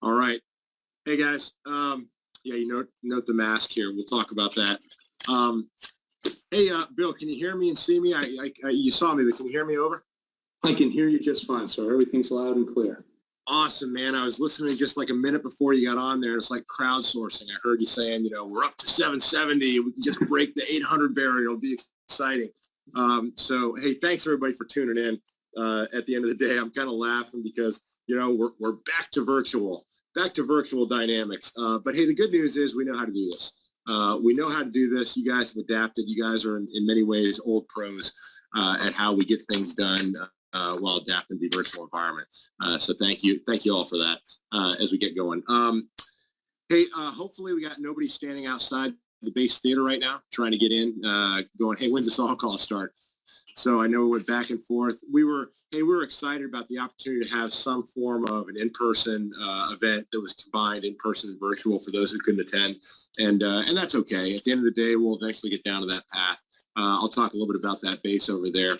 All right. Hey guys. Yeah, note the mask here. We'll talk about that. Um, hey, Bill, can you hear me and see me? You saw me, but can you hear me over? I can hear you just fine, sir. Everything's loud and clear. Awesome, man. I was listening just like a minute before you got on there. It's like crowdsourcing. I heard you saying, we're up to 770. We can just break the 800 barrier. It'll be exciting. So, hey, thanks everybody for tuning in. At the end of the day, I'm kind of laughing because, we're back to virtual dynamics. But hey, the good news is we know how to do this. We know how to do this. You guys have adapted. You guys are in many ways old pros at how we get things done while adapting to the virtual environment. So thank you all for that as we get going. Hey, hopefully we got nobody standing outside the base theater right now trying to get in, going, hey, when's this all call start? So I know we went back and forth. We were excited about the opportunity to have some form of an in-person event that was combined in-person and virtual for those who couldn't attend. And that's okay. At the end of the day, we'll eventually get down to that path. I'll talk a little bit about that base over there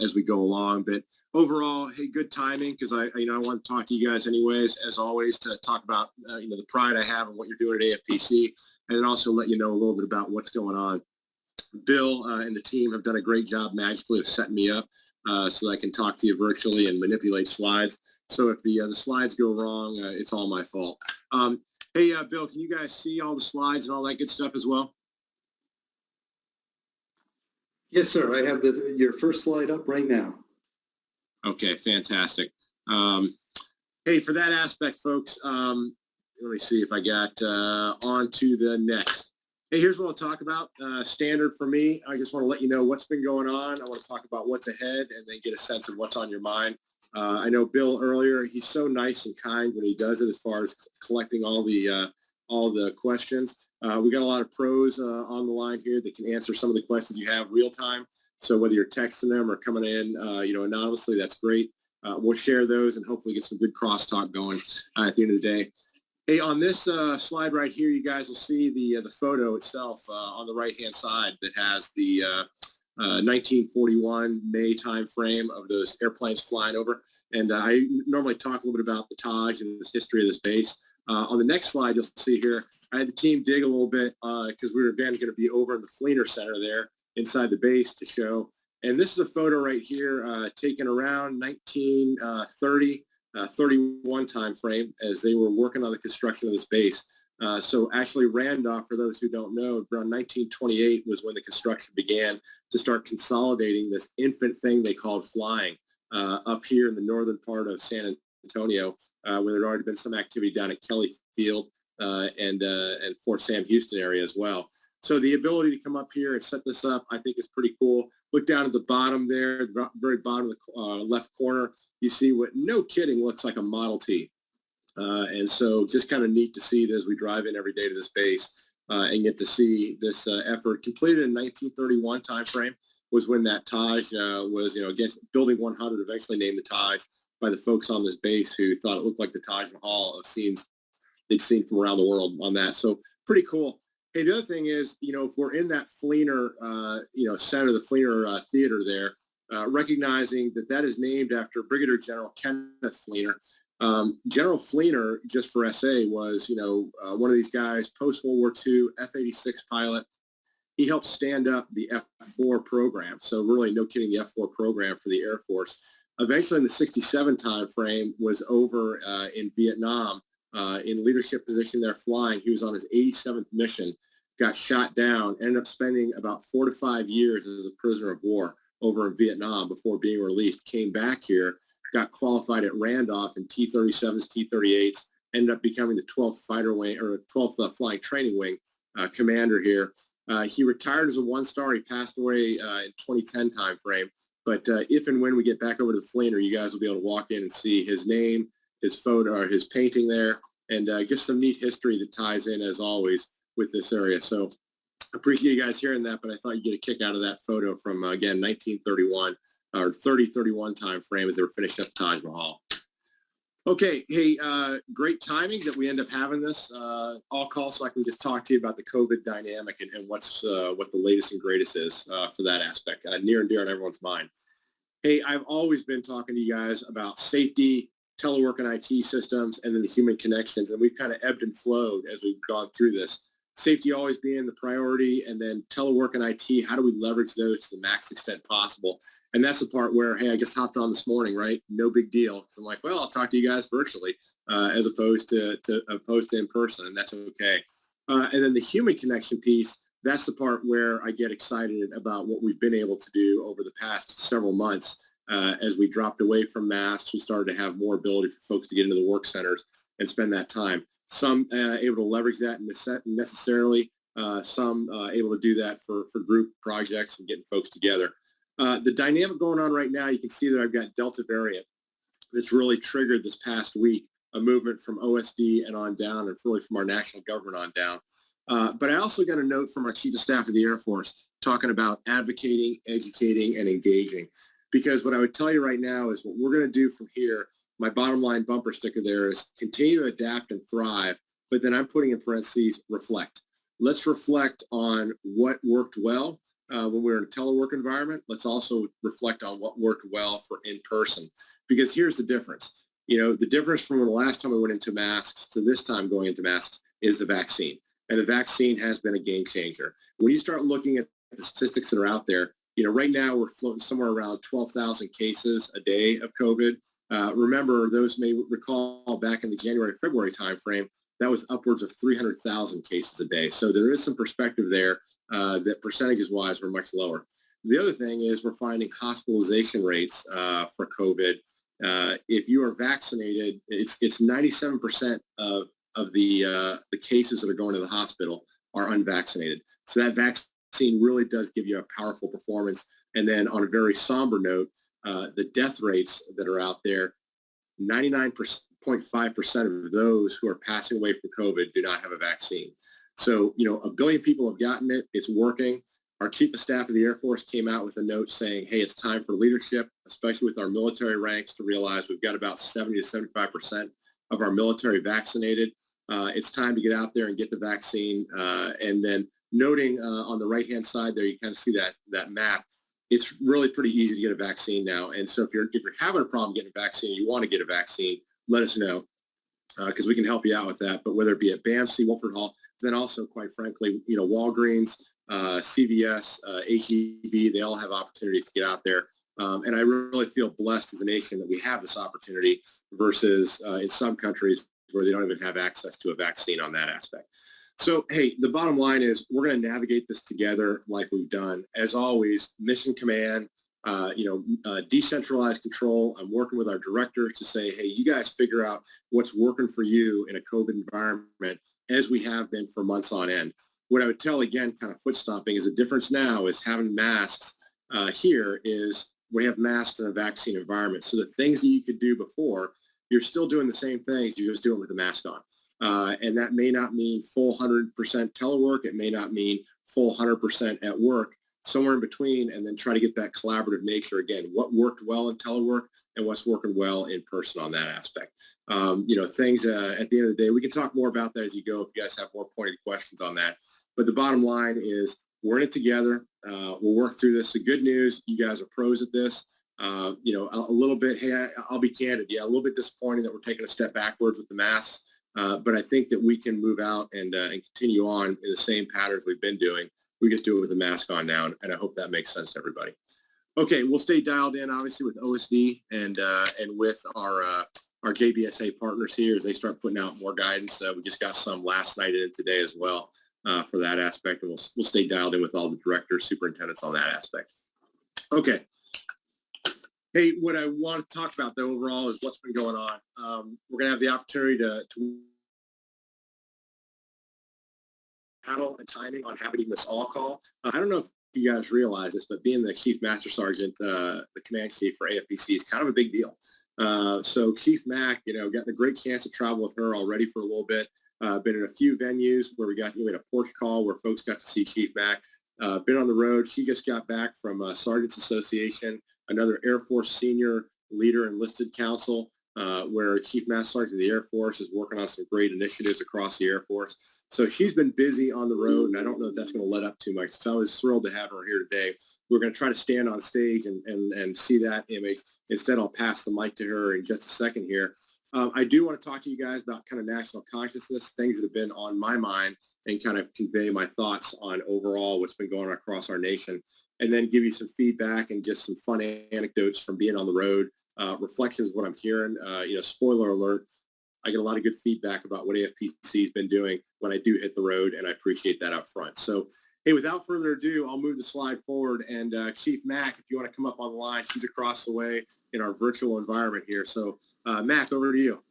as we go along. But overall, hey, good timing because I want to talk to you guys anyways, as always, to talk about, the pride I have in what you're doing at AFPC, and then also let you know a little bit about what's going on. Bill and the team have done a great job magically of setting me up so that I can talk to you virtually and manipulate slides. So if the slides go wrong, it's all my fault. Hey, Bill, can you guys see all the slides and all that good stuff as well? Yes, sir. I have your first slide up right now. Okay, fantastic. Hey, for that aspect, folks, let me see if I got on to the next. Hey, here's what I'll talk about. Standard for me, I just want to let you know what's been going on. I want to talk about what's ahead and then get a sense of what's on your mind. I know Bill earlier, he's so nice and kind when he does it as far as collecting all the questions. We got a lot of pros on the line here that can answer some of the questions you have real time. So whether you're texting them or coming in, anonymously, that's great. We'll share those and hopefully get some good crosstalk going at the end of the day. Hey, on this slide right here, you guys will see the photo itself on the right-hand side that has the 1941 May time frame of those airplanes flying over. And I normally talk a little bit about the Taj and the history of this base. On the next slide, you'll see here, I had the team dig a little bit because we were again going to be over in the Fleener Center there inside the base to show. And this is a photo right here taken around 1930. 31 time frame as they were working on the construction of this base. So actually Randolph, for those who don't know, around 1928 was when the construction began to start consolidating this infant thing they called flying up here in the northern part of San Antonio, where there had already been some activity down at Kelly Field and Fort Sam Houston area as well. So the ability to come up here and set this up, I think, is pretty cool. Look down at the bottom there, the very bottom of the left corner, you see what, no kidding, looks like a Model T. And so just kind of neat to see as we drive in every day to this base and get to see this effort completed in 1931 timeframe was when that Taj was, again, Building 100 eventually named the Taj by the folks on this base who thought it looked like the Taj Mahal of scenes they'd seen from around the world on that. So pretty cool. Hey, the other thing is, if we're in that Fleener, center, the Fleener theater there, recognizing that is named after Brigadier General Kenneth Fleener. General Fleener, just for SA, was, one of these guys, post-World War II, F-86 pilot. He helped stand up the F-4 program. So really, no kidding, the F-4 program for the Air Force. Eventually, in the 67 time frame, was over in Vietnam in leadership position there flying. He was on his 87th mission, got shot down, ended up spending about 4 to 5 years as a prisoner of war over in Vietnam before being released, came back here, got qualified at Randolph in T-37s, T-38s, ended up becoming the 12th fighter wing or 12th flying training wing commander here. He retired as a one-star. He passed away in 2010 time frame. But if and when we get back over to the Fleener, you guys will be able to walk in and see his name, his photo, or his painting there, and just some neat history that ties in, as always, with this area. So appreciate you guys hearing that, but I thought you'd get a kick out of that photo from, again, 1931 or 30-31 time frame as they were finishing up Taj Mahal. Okay, hey, great timing that we end up having this all call so I can just talk to you about the COVID dynamic and what the latest and greatest is for that aspect, near and dear on everyone's mind. Hey, I've always been talking to you guys about safety, telework and IT systems, and then the human connections. And we've kind of ebbed and flowed as we've gone through this. Safety always being the priority, and then telework and IT, how do we leverage those to the max extent possible? And that's the part where, hey, I just hopped on this morning, right? No big deal. So I'm like, well, I'll talk to you guys virtually as opposed to in person, and that's okay. And then the human connection piece, that's the part where I get excited about what we've been able to do over the past several months. As we dropped away from masks, we started to have more ability for folks to get into the work centers and spend that time. Some able to leverage that necessarily, some able to do that for group projects and getting folks together. The dynamic going on right now, you can see that I've got Delta variant that's really triggered this past week a movement from OSD and on down, and really from our national government on down. But I also got a note from our Chief of Staff of the Air Force talking about advocating, educating, and engaging. Because what I would tell you right now is what we're going to do from here, my bottom line bumper sticker there is continue to adapt and thrive, but then I'm putting in parentheses, reflect. Let's reflect on what worked well when we were in a telework environment. Let's also reflect on what worked well for in-person. Because here's the difference. You know, the difference from the last time we went into masks to this time going into masks is the vaccine. And the vaccine has been a game changer. When you start looking at the statistics that are out there, you know, right now we're floating somewhere around 12,000 cases a day of COVID. Remember, those may recall back in the January, February timeframe, that was upwards of 300,000 cases a day. So there is some perspective there that percentages-wise were much lower. The other thing is we're finding hospitalization rates for COVID. If you are vaccinated, it's 97% of the cases that are going to the hospital are unvaccinated. So that vaccine really does give you a powerful performance. And then on a very somber note, the death rates that are out there, 99.5% of those who are passing away from COVID do not have a vaccine. So, you know, 1 billion people have gotten it. It's working. Our Chief of Staff of the Air Force came out with a note saying, hey, it's time for leadership, especially with our military ranks, to realize we've got about 70 to 75% of our military vaccinated. It's time to get out there and get the vaccine. And then noting on the right-hand side there, you kind of see that map. It's really pretty easy to get a vaccine now. And so if you're having a problem getting a vaccine, you want to get a vaccine, let us know because we can help you out with that. But whether it be at BAMC, Wolford Hall, then also, quite frankly, you know, Walgreens, CVS, HEB, they all have opportunities to get out there. And I really feel blessed as a nation that we have this opportunity versus in some countries where they don't even have access to a vaccine on that aspect. So, hey, the bottom line is we're going to navigate this together like we've done. As always, mission command, decentralized control. I'm working with our directors to say, hey, you guys figure out what's working for you in a COVID environment as we have been for months on end. What I would tell, again, kind of foot stomping, is the difference now is having masks here is we have masks in a vaccine environment. So the things that you could do before, you're still doing the same things. You just do it with a mask on. And that may not mean full 100% telework. It may not mean full 100% at work, somewhere in between, and then try to get that collaborative nature again. What worked well in telework and what's working well in person on that aspect. Things at the end of the day, we can talk more about that as you go if you guys have more pointed questions on that. But the bottom line is we're in it together. We'll work through this. The good news, you guys are pros at this. A little bit, hey, I'll be candid. Yeah, a little bit disappointing that we're taking a step backwards with the masks. But I think that we can move out and continue on in the same patterns we've been doing. We just do it with a mask on now, and I hope that makes sense to everybody. Okay, we'll stay dialed in, obviously, with OSD and with our JBSA partners here as they start putting out more guidance. We just got some last night and today as well for that aspect, and we'll stay dialed in with all the directors, superintendents on that aspect. Okay. Hey, what I want to talk about, though, overall is what's been going on. We're going to have the opportunity to battle and timing on having this all call. I don't know if you guys realize this, but being the Chief Master Sergeant, the command chief for AFPC is kind of a big deal. So Chief Mac, gotten a great chance to travel with her already for a little bit. Been in a few venues where we had a porch call where folks got to see Chief Mac. Been on the road. She just got back from Sergeants Association, another Air Force senior leader enlisted council, where Chief Master Sergeant of the Air Force is working on some great initiatives across the Air Force. So she's been busy on the road, and I don't know if that's going to let up too much. So I was thrilled to have her here today. we're going to try to stand on stage and see that image. Instead, I'll pass the mic to her in just a second here. I do want to talk to you guys about kind of national consciousness, things that have been on my mind, and kind of convey my thoughts on overall what's been going on across our nation, and then give you some feedback and just some fun anecdotes from being on the road, reflections of what I'm hearing. Spoiler alert, I get a lot of good feedback about what AFPC has been doing when I do hit the road, and I appreciate that up front. So, hey, without further ado, I'll move the slide forward, and Chief Mac, if you want to come up on the line, she's across the way in our virtual environment here. So, Mac, over to you.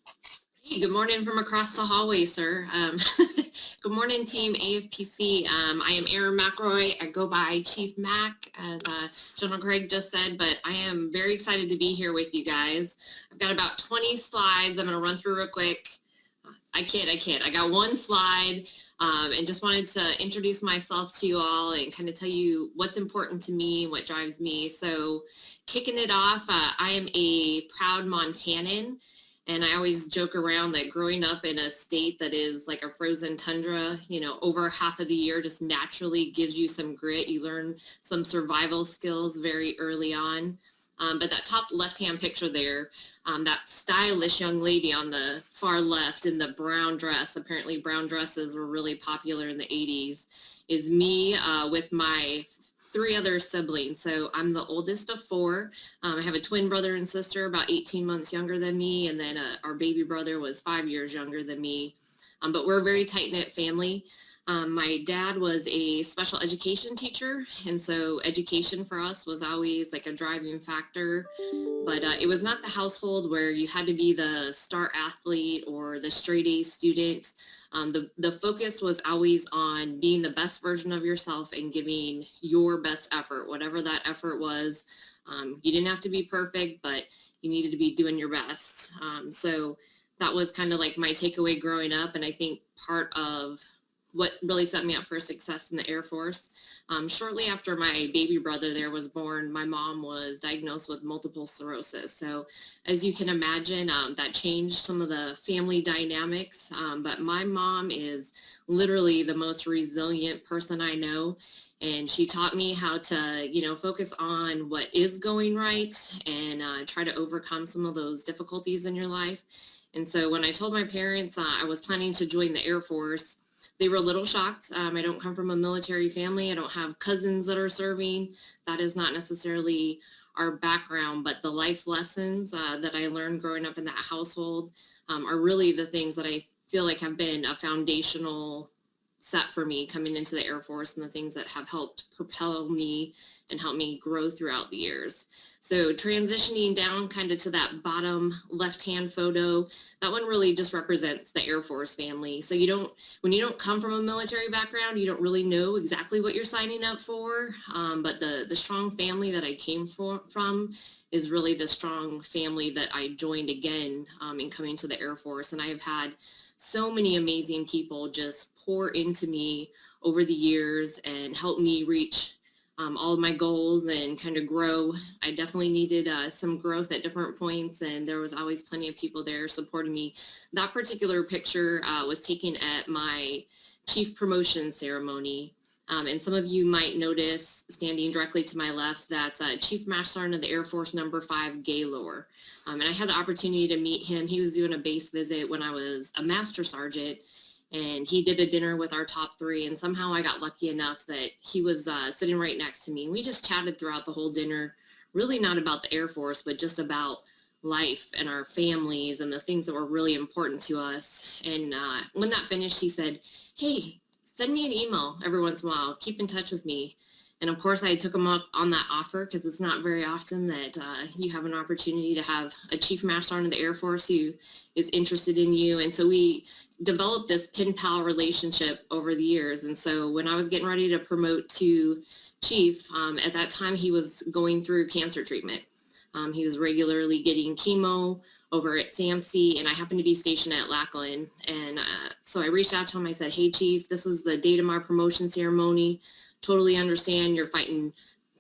Hey, good morning from across the hallway, sir. Good morning, team AFPC. I am Eryn McElroy. I go by Chief Mac, as General Craig just said, but I am very excited to be here with you guys. I've got about 20 slides I'm going to run through real quick. I kid. I got one slide and just wanted to introduce myself to you all and kind of tell you what's important to me and what drives me. So kicking it off, I am a proud Montanan. And I always joke around that growing up in a state that is like a frozen tundra, over half of the year just naturally gives you some grit. You learn some survival skills very early on. But that top left-hand picture there, that stylish young lady on the far left in the brown dress, apparently brown dresses were really popular in the 80s, is me with my 3 other siblings. So I'm the oldest of 4. I have a twin brother and sister about 18 months younger than me. And then our baby brother was 5 years younger than me. But we're a very tight-knit family. My dad was a special education teacher. And so education for us was always like a driving factor. But it was not the household where you had to be the star athlete or the straight A student. The focus was always on being the best version of yourself and giving your best effort, whatever that effort was. You didn't have to be perfect, but you needed to be doing your best. So that was kind of like my takeaway growing up. And I think part of what really set me up for success in the Air Force. Shortly after my baby brother there was born, my mom was diagnosed with multiple sclerosis. So as you can imagine, that changed some of the family dynamics. But my mom is literally the most resilient person I know. And she taught me how to, focus on what is going right and try to overcome some of those difficulties in your life. And so when I told my parents I was planning to join the Air Force, they were a little shocked. I don't come from a military family. I don't have cousins that are serving. That is not necessarily our background, but the life lessons that I learned growing up in that household are really the things that I feel like have been a foundational set for me coming into the Air Force and the things that have helped propel me and help me grow throughout the years. So transitioning down kind of to that bottom left-hand photo, that one really just represents the Air Force family. So when you don't come from a military background, you don't really know exactly what you're signing up for. But the strong family that I came from is really the strong family that I joined again in coming to the Air Force. And I have had so many amazing people just pour into me over the years and help me reach all of my goals and kind of grow. I definitely needed some growth at different points, and there was always plenty of people there supporting me. That particular picture was taken at my chief promotion ceremony. And some of you might notice standing directly to my left, that's Chief Master Sergeant of the Air Force number 5, Gaylor. And I had the opportunity to meet him. He was doing a base visit when I was a Master Sergeant, and he did a dinner with our top 3. And somehow I got lucky enough that he was sitting right next to me. And we just chatted throughout the whole dinner, really not about the Air Force, but just about life and our families and the things that were really important to us. And when that finished, he said, "Hey, send me an email every once in a while. Keep in touch with me." And of course, I took him up on that offer because it's not very often that you have an opportunity to have a Chief Master Sergeant of the Air Force who is interested in you. And so we developed this pen pal relationship over the years. And so when I was getting ready to promote to Chief, at that time he was going through cancer treatment. He was regularly getting chemo over at SAMC, and I happened to be stationed at Lackland. And so I reached out to him. I said, "Hey, Chief, this is the date of my promotion ceremony. Totally understand you're fighting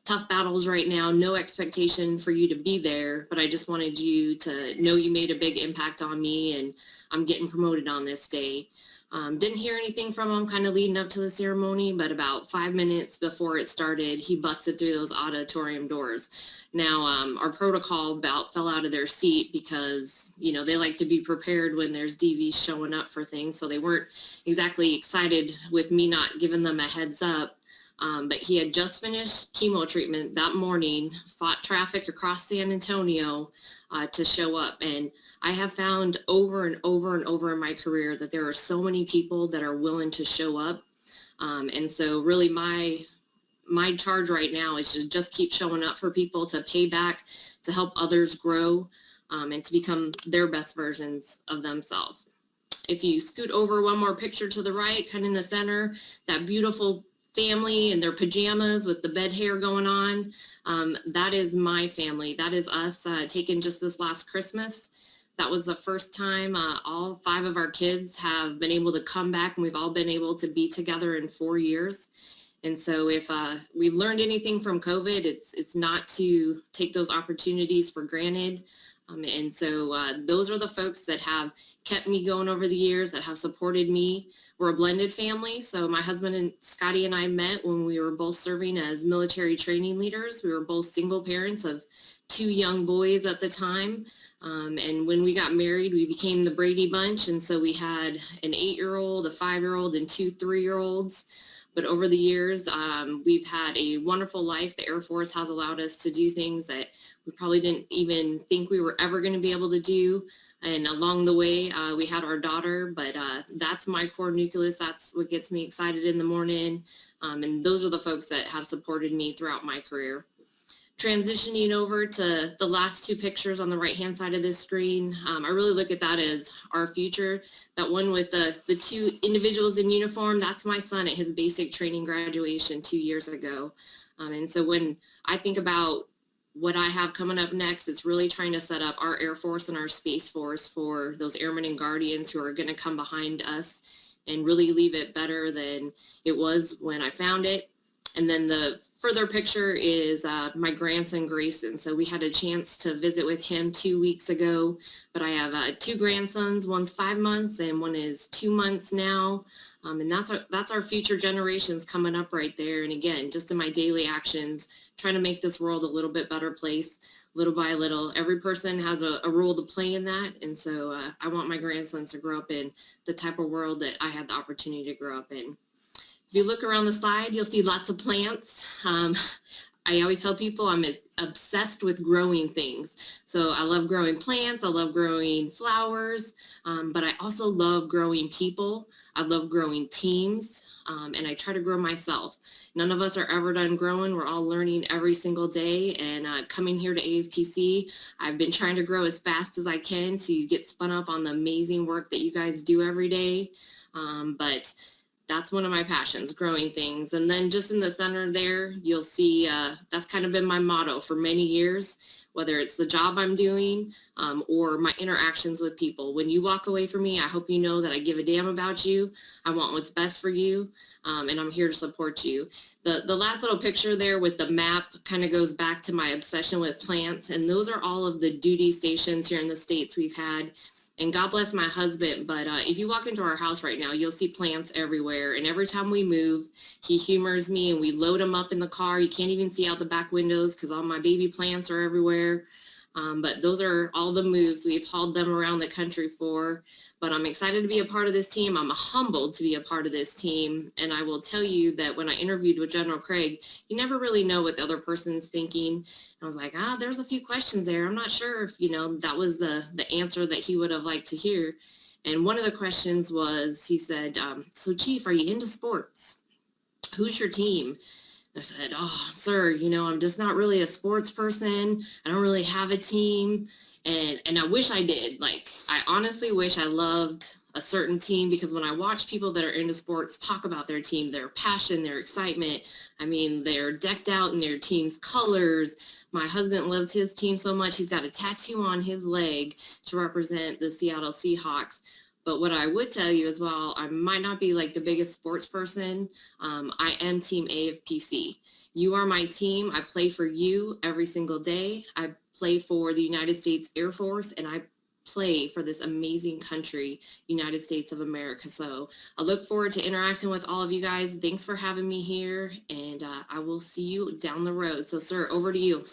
tough battles right now. No expectation for you to be there, but I just wanted you to know you made a big impact on me, and I'm getting promoted on this day." Didn't hear anything from him kind of leading up to the ceremony, but about 5 minutes before it started, he busted through those auditorium doors. Now, our protocol about fell out of their seat because, you know, they like to be prepared when there's DVs showing up for things. So they weren't exactly excited with me not giving them a heads up. But he had just finished chemo treatment that morning, fought traffic across San Antonio to show up. And I have found over and over and over in my career that there are so many people that are willing to show up. And so really my charge right now is to just keep showing up for people, to pay back, to help others grow, and to become their best versions of themselves. If you scoot over one more picture to the right, kind of in the center, that beautiful family in their pajamas with the bed hair going on, that is my family. That is us taken just this last Christmas. That was the first time all 5 of our kids have been able to come back, and we've all been able to be together in 4 years. And so if we've learned anything from COVID, it's not to take those opportunities for granted. And so those are the folks that have kept me going over the years, that have supported me. We're a blended family. So my husband and Scotty and I met when we were both serving as military training leaders. We were both single parents of 2 young boys at the time. And when we got married, we became the Brady Bunch. And so we had an 8-year-old, a 5-year-old, and 2 3-year-olds. But over the years, we've had a wonderful life. The Air Force has allowed us to do things that we probably didn't even think we were ever going to be able to do. And along the way, we had our daughter, but that's my core nucleus. That's what gets me excited in the morning. And those are the folks that have supported me throughout my career. Transitioning over to the last 2 pictures on the right-hand side of this screen, I really look at that as our future. That one with the 2 individuals in uniform, that's my son at his basic training graduation 2 years ago. And so when I think about what I have coming up next, it's really trying to set up our Air Force and our Space Force for those airmen and guardians who are going to come behind us and really leave it better than it was when I found it. And then the further picture is my grandson, Grayson. So we had a chance to visit with him 2 weeks ago, but I have 2 grandsons. One's 5 months and one is 2 months now. And that's our future generations coming up right there. And again, just in my daily actions, trying to make this world a little bit better place, little by little. Every person has a role to play in that. And so I want my grandsons to grow up in the type of world that I had the opportunity to grow up in. If you look around the slide, you'll see lots of plants. I always tell people I'm obsessed with growing things. So I love growing plants, I love growing flowers, but I also love growing people. I love growing teams, and I try to grow myself. None of us are ever done growing. We're all learning every single day, and coming here to AFPC, I've been trying to grow as fast as I can to get spun up on the amazing work that you guys do every day. But that's one of my passions, growing things. And then just in the center there, you'll see that's kind of been my motto for many years, whether it's the job I'm doing or my interactions with people. When you walk away from me, I hope you know that I give a damn about you. I want what's best for you, and I'm here to support you. The last little picture there with the map kind of goes back to my obsession with plants, and those are all of the duty stations here in the States we've had. And God bless my husband, but if you walk into our house right now, you'll see plants everywhere. And every time we move, he humors me and we load them up in the car. You can't even see out the back windows because all my baby plants are everywhere. But those are all the moves we've hauled them around the country for. But I'm excited to be a part of this team. I'm humbled to be a part of this team. And I will tell you that when I interviewed with General Craig, you never really know what the other person's thinking. And I was like, there's a few questions there. I'm not sure if, that was the answer that he would have liked to hear. And one of the questions was, he said, so Chief, are you into sports? Who's your team? I said, sir, I'm just not really a sports person. I don't really have a team. And I wish I did. I honestly wish I loved a certain team, because when I watch people that are into sports talk about their team, their passion, their excitement, they're decked out in their team's colors. My husband loves his team so much, he's got a tattoo on his leg to represent the Seattle Seahawks. But what I would tell you as well, I might not be the biggest sports person. I am Team AFPC. You are my team. I play for you every single day. I play for the United States Air Force, and I play for this amazing country, United States of America. So I look forward to interacting with all of you guys. Thanks for having me here, and I will see you down the road. So, sir, over to you.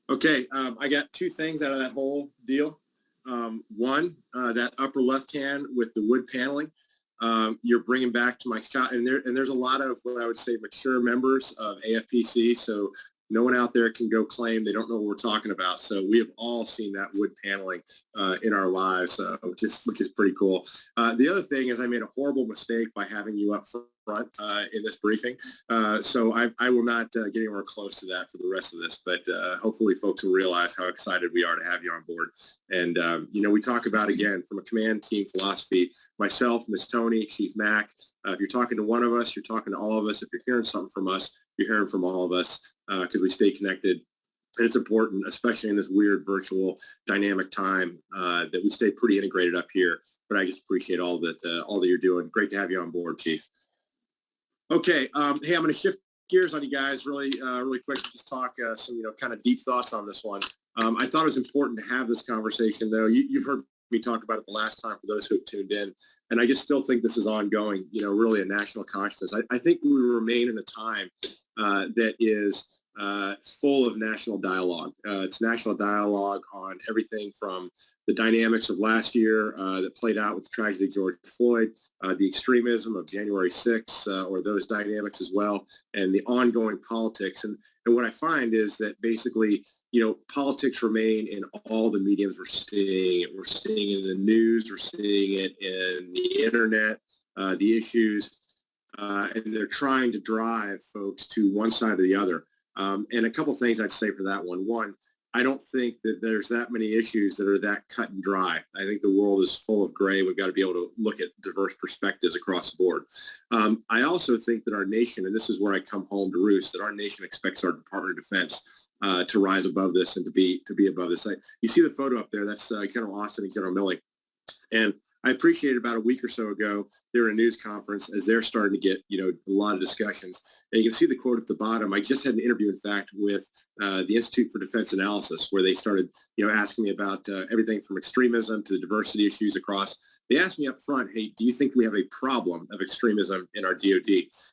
Okay, I got two things out of that whole deal. One, that upper left hand with the wood paneling, you're bringing back to my shot, and there's a lot of what I would say mature members of AFPC, so no one out there can go claim they don't know what we're talking about. So we have all seen that wood paneling in our lives, which is pretty cool. The other thing is I made a horrible mistake by having you up front in this briefing. So I will not get anywhere close to that for the rest of this, but hopefully folks will realize how excited we are to have you on board. And, we talk about, again, from a command team philosophy, myself, Ms. Tony, Chief Mac, if you're talking to one of us, you're talking to all of us. If you're hearing something from us, you're hearing from all of us because we stay connected. And it's important, especially in this weird virtual dynamic time, that we stay pretty integrated up here. But I just appreciate all that you're doing. Great to have you on board, Chief. Okay, hey, I'm going to shift gears on you guys really quick to just talk some, kind of deep thoughts on this one. I thought it was important to have this conversation, though. You've heard me talk about it the last time for those who have tuned in, and I just still think this is ongoing, really a national consciousness. I think we remain in a time that is full of national dialogue. It's national dialogue on everything from the dynamics of last year that played out with the tragedy of George Floyd, the extremism of January 6th, or those dynamics as well, and the ongoing politics. And what I find is that basically, politics remain in all the mediums we're seeing it. We're seeing it in the news. We're seeing it in the internet, the issues, and they're trying to drive folks to one side or the other. And a couple things I'd say for that one. One, I don't think that there's that many issues that are that cut and dry. I think the world is full of gray. We've got to be able to look at diverse perspectives across the board. I also think that our nation, and this is where I come home to roost, that our nation expects our Department of Defense to rise above this and to be above this. You see the photo up there. That's General Austin and General Milley. And I appreciated about a week or so ago, they were in a news conference as they're starting to get, a lot of discussions. And you can see the quote at the bottom. I just had an interview, in fact, with the Institute for Defense Analysis, where they started, asking me about everything from extremism to the diversity issues across. They asked me up front, hey, do you think we have a problem of extremism in our DOD?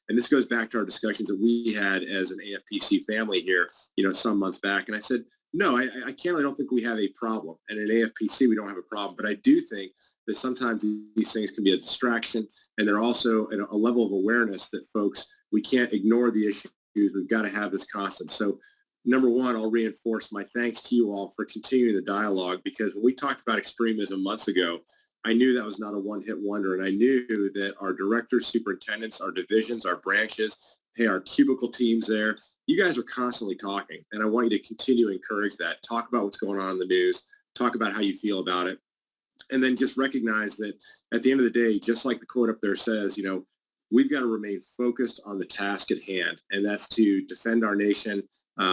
And this goes back to our discussions that we had as an AFPC family here, some months back. And I said, no, I don't think we have a problem. And in AFPC, we don't have a problem. But I do think that sometimes these things can be a distraction, and they're also at a level of awareness that folks, we can't ignore the issues. We've got to have this constant. So number one, I'll reinforce my thanks to you all for continuing the dialogue, because when we talked about extremism months ago, I knew that was not a one-hit wonder, and I knew that our directors, superintendents, our divisions, our branches, hey, our cubicle teams there, you guys are constantly talking, and I want you to continue to encourage that. Talk about what's going on in the news. Talk about how you feel about it. And then just recognize that at the end of the day, just like the quote up there says, we've got to remain focused on the task at hand, and that's to defend our nation,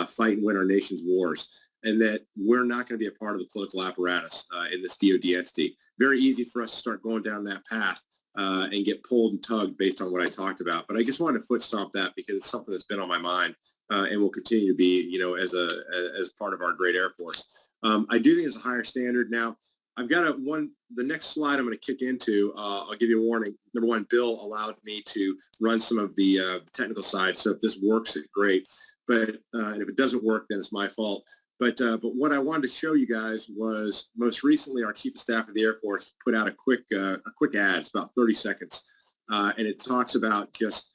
fight and win our nation's wars, and that we're not going to be a part of the political apparatus in this DOD entity. Very easy for us to start going down that path and get pulled and tugged based on what I talked about. But I just wanted to foot stomp that because it's something that's been on my mind and will continue to be, as part of our great Air Force. I do think there's a higher standard now. I've got the next slide I'm going to kick into. I'll give you a warning. Number one, Bill allowed me to run some of the technical side. So if this works, it's great. But and if it doesn't work, then it's my fault. But what I wanted to show you guys was most recently our Chief of Staff of the Air Force put out a quick ad. It's about 30 seconds. And it talks about just,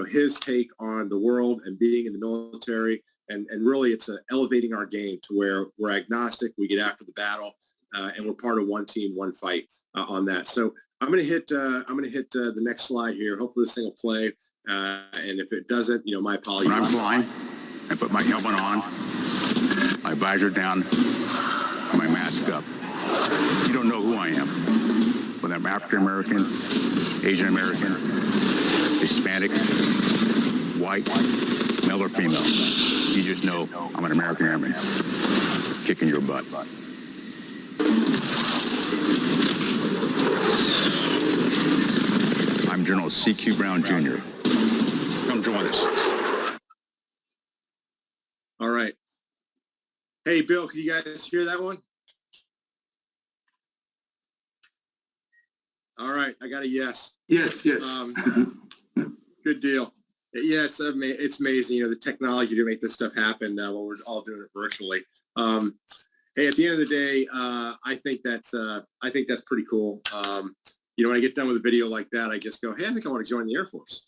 his take on the world and being in the military. And really it's elevating our game to where we're agnostic. We get after the battle. And we're part of one team, one fight on that. So I'm going to hit the next slide here. Hopefully this thing will play. And if it doesn't, my apologies. When I'm flying, I put my helmet on, my visor down, my mask up. You don't know who I am. Whether I'm African American, Asian American, Hispanic, white, male or female. You just know I'm an American Airman kicking your butt. I'm General C.Q. Brown Jr. Come join us. All right. Hey, Bill, can you guys hear that one? All right, I got a yes. Yes, yes. Good deal. Yes, it's amazing, the technology to make this stuff happen while we're all doing it virtually. Hey, at the end of the day, I think that's pretty cool. When I get done with a video like that, I just go, hey, I think I want to join the Air Force.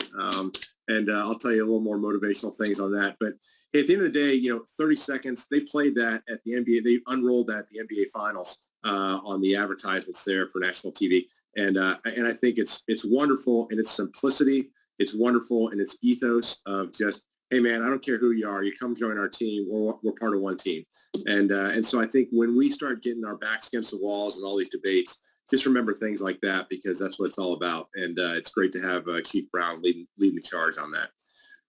And I'll tell you a little more motivational things on that. But hey, at the end of the day, 30 seconds, they played that at the NBA. They unrolled that at the NBA Finals on the advertisements there for national TV. And I think it's wonderful in its simplicity. It's wonderful in its ethos of just, hey, man, I don't care who you are. You come join our team. We're part of one team. And so I think when we start getting our backs against the walls and all these debates, just remember things like that, because that's what it's all about. And it's great to have Chief Brown leading the charge on that.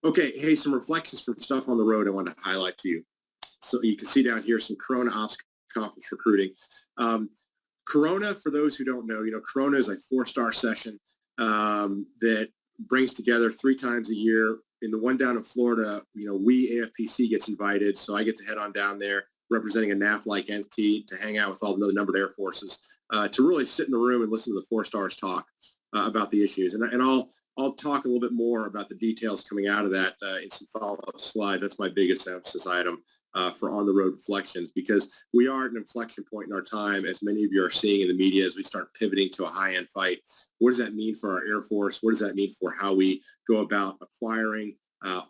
Okay, hey, some reflections from stuff on the road I want to highlight to you. So you can see down here some Corona Ops Conference recruiting. Corona, for those who don't know, Corona is a 4-star session that brings together 3 times a year. In the one down in Florida, we AFPC gets invited, so I get to head on down there representing a NAF-like entity to hang out with all the other numbered Air Forces to really sit in the room and listen to the 4-stars talk about the issues. And I'll talk a little bit more about the details coming out of that in some follow-up slides. That's my biggest emphasis item for on-the-road reflections, because we are at an inflection point in our time, as many of you are seeing in the media, as we start pivoting to a high-end fight. What does that mean for our Air Force? What does that mean for how we go about acquiring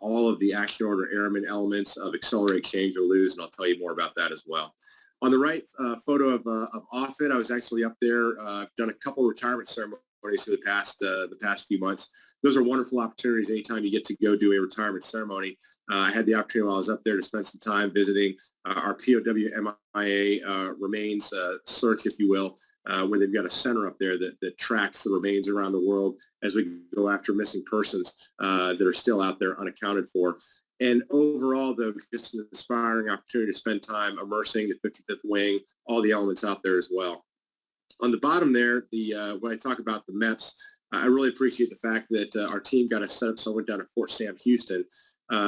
all of the action order airman elements of accelerate, change, or lose? And I'll tell you more about that as well. On the right photo of Offutt, I was actually up there, done a couple retirement ceremonies for the past few months. Those are wonderful opportunities anytime you get to go do a retirement ceremony. I had the opportunity while I was up there to spend some time visiting our POW MIA remains search, if you will, where they've got a center up there that tracks the remains around the world as we go after missing persons that are still out there unaccounted for. And overall, though, just an inspiring opportunity to spend time immersing the 55th Wing, all the elements out there as well. On the bottom there, when I talk about the MEPS, I really appreciate the fact that our team got us set up. So I went down to Fort Sam Houston,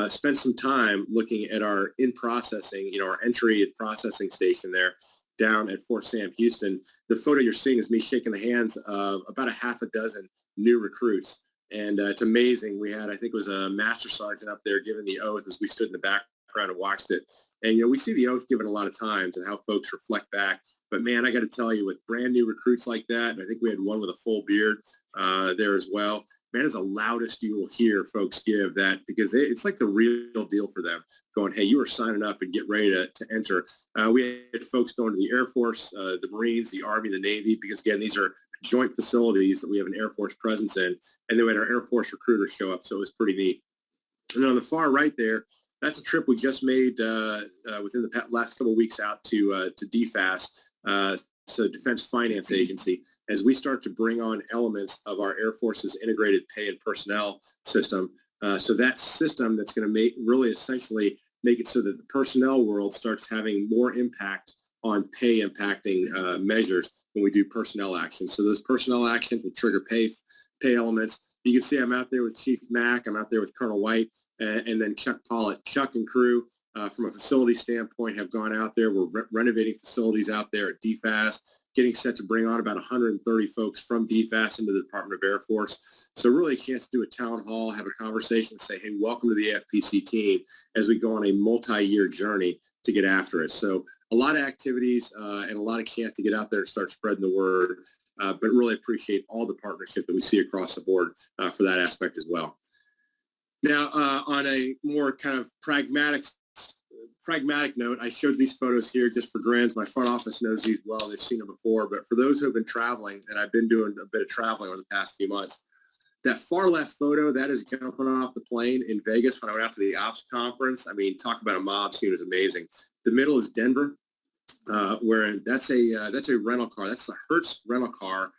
spent some time looking at our in-processing, our entry and processing station there down at Fort Sam Houston. The photo you're seeing is me shaking the hands of about a half a dozen new recruits. And it's amazing. We had, I think it was a master sergeant up there giving the oath as we stood in the background and watched it. And, we see the oath given a lot of times and how folks reflect back. But, man, I got to tell you, with brand new recruits like that, and I think we had one with a full beard there as well, man, is the loudest you will hear folks give that, because it's like the real deal for them, going, hey, you are signing up and get ready to enter. We had folks going to the Air Force, the Marines, the Army, the Navy, because, again, these are joint facilities that we have an Air Force presence in. And then we had our Air Force recruiters show up, so it was pretty neat. And then on the far right there, that's a trip we just made within the last couple of weeks out to DFAS, so Defense Finance Agency, as we start to bring on elements of our Air Force's integrated pay and personnel system. So that system that's going to really essentially make it so that the personnel world starts having more impact on pay impacting measures when we do personnel actions. So those personnel actions will trigger pay elements. You can see I'm out there with Chief Mack. I'm out there with Colonel White and then Chuck Pollitt. Chuck and crew from a facility standpoint have gone out there. We're renovating facilities out there at DFAS, getting set to bring on about 130 folks from DFAS into the Department of Air Force. So really a chance to do a town hall, have a conversation, say, hey, welcome to the AFPC team as we go on a multi-year journey to get after it. So a lot of activities and a lot of chance to get out there and start spreading the word, but really appreciate all the partnership that we see across the board for that aspect as well. Now, on a more kind of pragmatic note, I showed these photos here just for grins. My front office knows these well. They've seen them before. But for those who have been traveling, and I've been doing a bit of traveling over the past few months, that far left photo, that is jumping off the plane in Vegas when I went out to the ops conference. I mean, talk about a mob scene. It was amazing. The middle is Denver, where that's a rental car. That's the Hertz rental car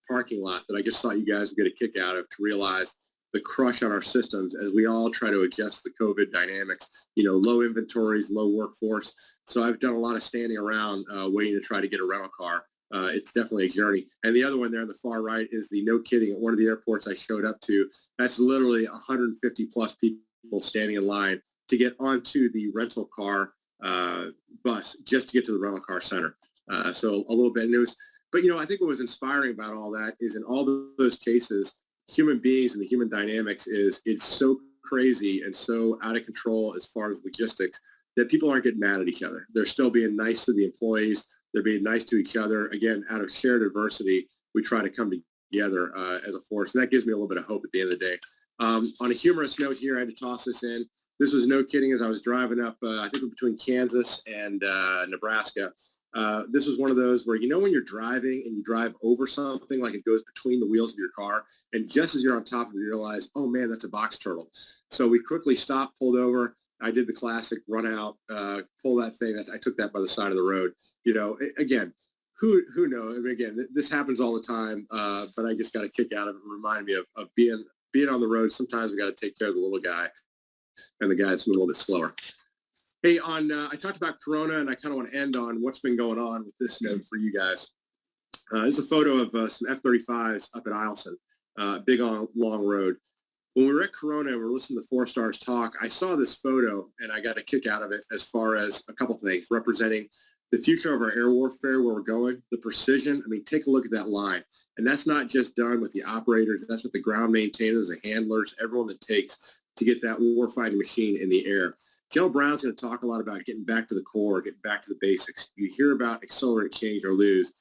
parking lot that I just thought you guys would get a kick out of, to realize the crush on our systems as we all try to adjust the COVID dynamics, low inventories, low workforce. So I've done a lot of standing around waiting to try to get a rental car. It's definitely a journey. And the other one there on the far right is the no kidding at one of the airports I showed up to. That's literally 150 plus people standing in line to get onto the rental car bus just to get to the rental car center. So a little bit news. But, I think what was inspiring about all that is in all those cases, human beings and the human dynamics it's so crazy and so out of control as far as logistics that people aren't getting mad at each other. They're still being nice to the employees. They're being nice to each other. Again, out of shared adversity, we try to come together as a force. And that gives me a little bit of hope at the end of the day. On a humorous note here, I had to toss this in. This was no kidding as I was driving up, I think between Kansas and Nebraska. This was one of those where, when you're driving and you drive over something, like it goes between the wheels of your car, and just as you're on top of it, you realize, oh man, that's a box turtle. So we quickly stopped, pulled over. I did the classic run out, pull that thing. I took that by the side of the road. Again, who knows? I mean, again, this happens all the time, but I just got a kick out of it and remind me of being on the road. Sometimes we got to take care of the little guy and the guy that's a little bit slower. Hey, I talked about Corona, and I kind of want to end on what's been going on with this note for you guys. This is a photo of some F-35s up at Eielson, big on long road. When we were at Corona and we were listening to 4 Stars talk, I saw this photo, and I got a kick out of it as far as a couple things representing the future of our air warfare, where we're going, the precision. I mean, take a look at that line. And that's not just done with the operators. That's with the ground maintainers, the handlers, everyone that takes to get that warfighting machine in the air. General Brown's going to talk a lot about getting back to the core, getting back to the basics. You hear about accelerate, change, or lose,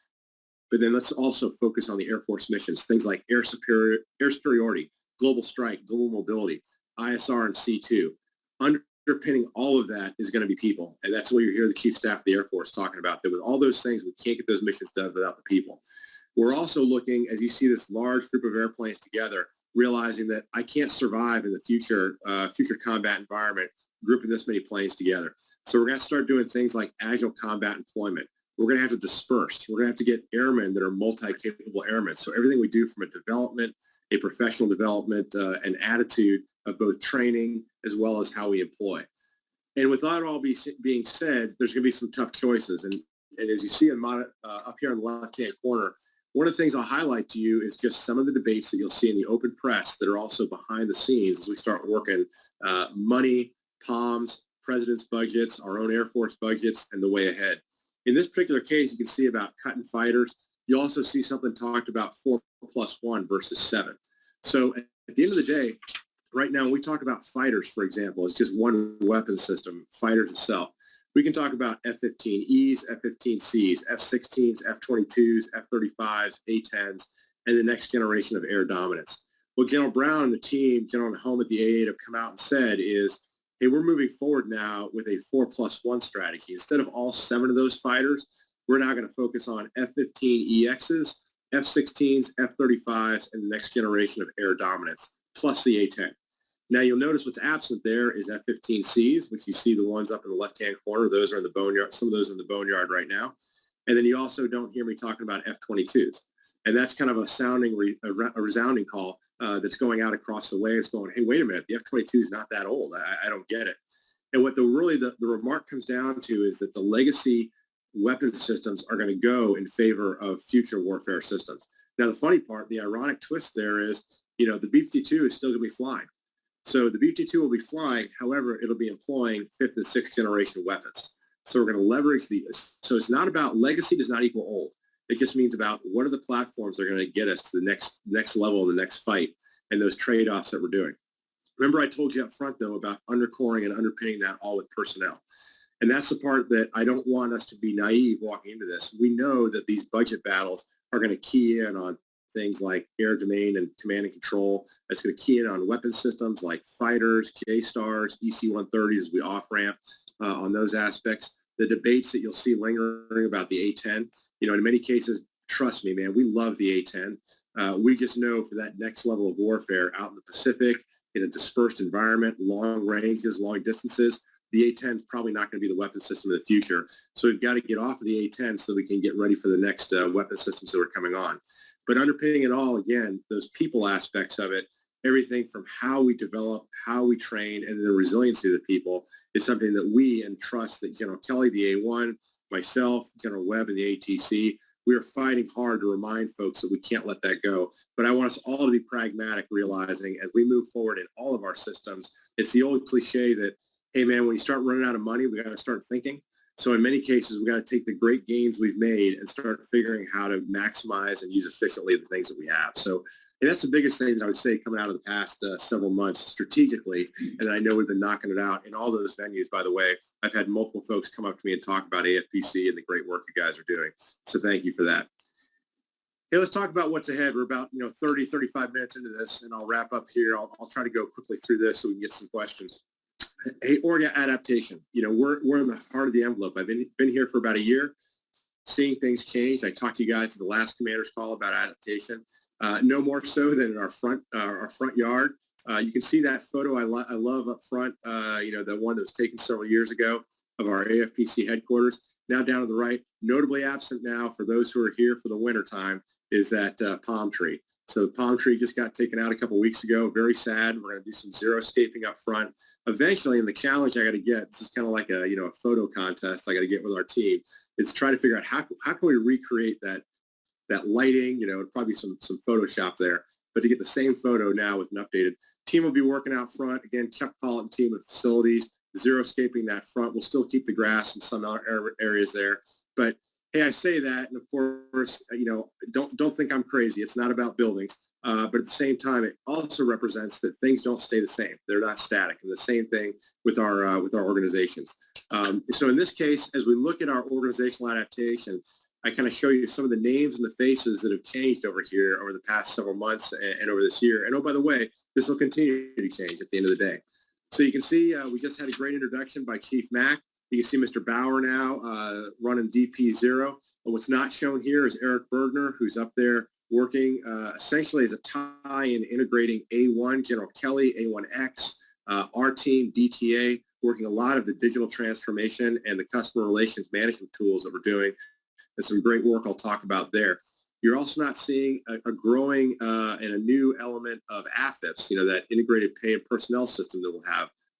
but then let's also focus on the Air Force missions, things like air superiority, global strike, global mobility, ISR and C2. Underpinning all of that is going to be people, and that's what you hear the Chief Staff of the Air Force talking about, that with all those things, we can't get those missions done without the people. We're also looking, as you see this large group of airplanes together, realizing that I can't survive in the future combat environment grouping this many planes together. So we're going to start doing things like agile combat employment. We're going to have to disperse. We're going to have to get airmen that are multi-capable airmen. So everything we do from a development, a professional development, an attitude of both training as well as how we employ. And with that all being said, there's going to be some tough choices. And as you see up here on the left-hand corner, one of the things I'll highlight to you is just some of the debates that you'll see in the open press that are also behind the scenes as we start working money, POMs, president's budgets, our own Air Force budgets, and the way ahead. In this particular case, you can see about cutting fighters. You also see something talked about 4+1 versus 7. So at the end of the day, right now, when we talk about fighters, for example, it's just one weapon system, fighters itself. We can talk about F-15Es, F-15Cs, F-16s, F-22s, F-35s, A-10s, and the next generation of air dominance. What General Brown and the team, General Helm at the A-8 have come out and said is, hey, we're moving forward now with a 4+1 strategy. Instead of all 7 of those fighters, we're now going to focus on F-15EXs, F-16s, F-35s, and the next generation of air dominance, plus the A-10. Now, you'll notice what's absent there is F-15Cs, which you see the ones up in the left-hand corner. Those are in the boneyard. Some of those are in the boneyard right now. And then you also don't hear me talking about F-22s. And that's kind of a resounding call that's going out across the way. It's going, hey, wait a minute, the F-22 is not that old. I don't get it. And what the remark comes down to is that the legacy weapon systems are going to go in favor of future warfare systems. Now, the funny part, the ironic twist there is, the B-52 is still going to be flying. So the B-52 will be flying. However, it'll be employing 5th and 6th generation weapons. So we're going to leverage so it's not about legacy does not equal old. It just means about what are the platforms that are going to get us to the next level, the next fight, and those trade-offs that we're doing. Remember I told you up front, though, about undercoring and underpinning that all with personnel. And that's the part that I don't want us to be naive walking into this. We know that these budget battles are going to key in on things like air domain and command and control. That's going to key in on weapon systems like fighters, J-STARS, EC-130s as we off-ramp on those aspects. The debates that you'll see lingering about the A-10, in many cases, trust me, man, we love the A-10. We just know for that next level of warfare out in the Pacific, in a dispersed environment, long ranges, long distances, the A-10 is probably not going to be the weapon system of the future. So we've got to get off of the A-10 so we can get ready for the next weapon systems that are coming on. But underpinning it all, again, those people aspects of it, everything from how we develop, how we train, and the resiliency of the people is something that we entrust that General Kelly, the A1, myself, General Webb, and the ATC, we are fighting hard to remind folks that we can't let that go. But I want us all to be pragmatic, realizing as we move forward in all of our systems, it's the old cliche that, hey, man, when you start running out of money, we got to start thinking. So in many cases, we've got to take the great gains we've made and start figuring how to maximize and use efficiently the things that we have. So and that's the biggest thing that I would say coming out of the past several months strategically. And I know we've been knocking it out in all those venues, by the way. I've had multiple folks come up to me and talk about AFPC and the great work you guys are doing. So thank you for that. Hey, let's talk about what's ahead. We're about 30, 35 minutes into this, and I'll wrap up here. I'll try to go quickly through this so we can get some questions. Hey, org adaptation. We're in the heart of the envelope. I've been here for about a year, seeing things change. I talked to you guys at the last commander's call about adaptation. No more so than in our front yard. You can see that photo I love up front, the one that was taken several years ago of our AFPC headquarters. Now down to the right, notably absent now for those who are here for the winter time, is that palm tree. So the palm tree just got taken out a couple weeks ago. Very sad. We're going to do some xeriscaping up front. Eventually, and the challenge I got to get, this is kind of like a photo contest I got to get with our team, is try to figure out how can we recreate that lighting, probably some Photoshop there, but to get the same photo now with an updated team will be working out front. Again, Chuck Pollitt team of facilities, xeriscaping that front. We'll still keep the grass in some areas there. But hey, I say that, and of course, don't think I'm crazy. It's not about buildings. But at the same time, it also represents that things don't stay the same. They're not static. And the same thing with our organizations. So in this case, as we look at our organizational adaptation, I kind of show you some of the names and the faces that have changed over here over the past several months and over this year. And oh, by the way, this will continue to change at the end of the day. So you can see we just had a great introduction by Chief Mack. You can see Mr. Bauer now running DP0. But what's not shown here is Eric Bergner, who's up there working essentially as a tie in integrating A1, General Kelly, A1X, our team, DTA, working a lot of the digital transformation and the customer relations management tools that we're doing. And some great work I'll talk about there. You're also not seeing a growing and a new element of AFPC, that integrated pay and personnel system that will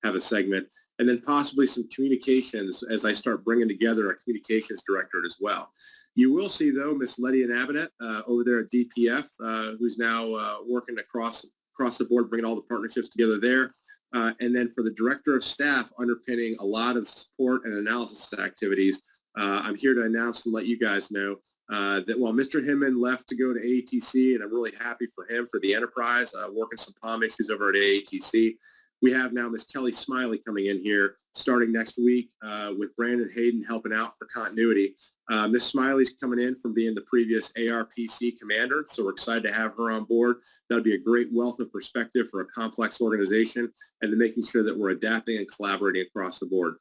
have a segment, and then possibly some communications as I start bringing together a communications director as well. You will see, though, Miss Letty Abinet over there at DPF, who's now working across the board, bringing all the partnerships together there. And then for the director of staff underpinning a lot of support and analysis activities, I'm here to announce and let you guys know that while Mr. Hinman left to go to AATC, and I'm really happy for him for the enterprise, working some POM issues over at AATC, we have now Miss Kelly Smiley coming in here starting next week with Brandon Hayden helping out for continuity. Miss Smiley's coming in from being the previous ARPC commander, so we're excited to have her on board. That'll be a great wealth of perspective for a complex organization and to making sure that we're adapting and collaborating across the board.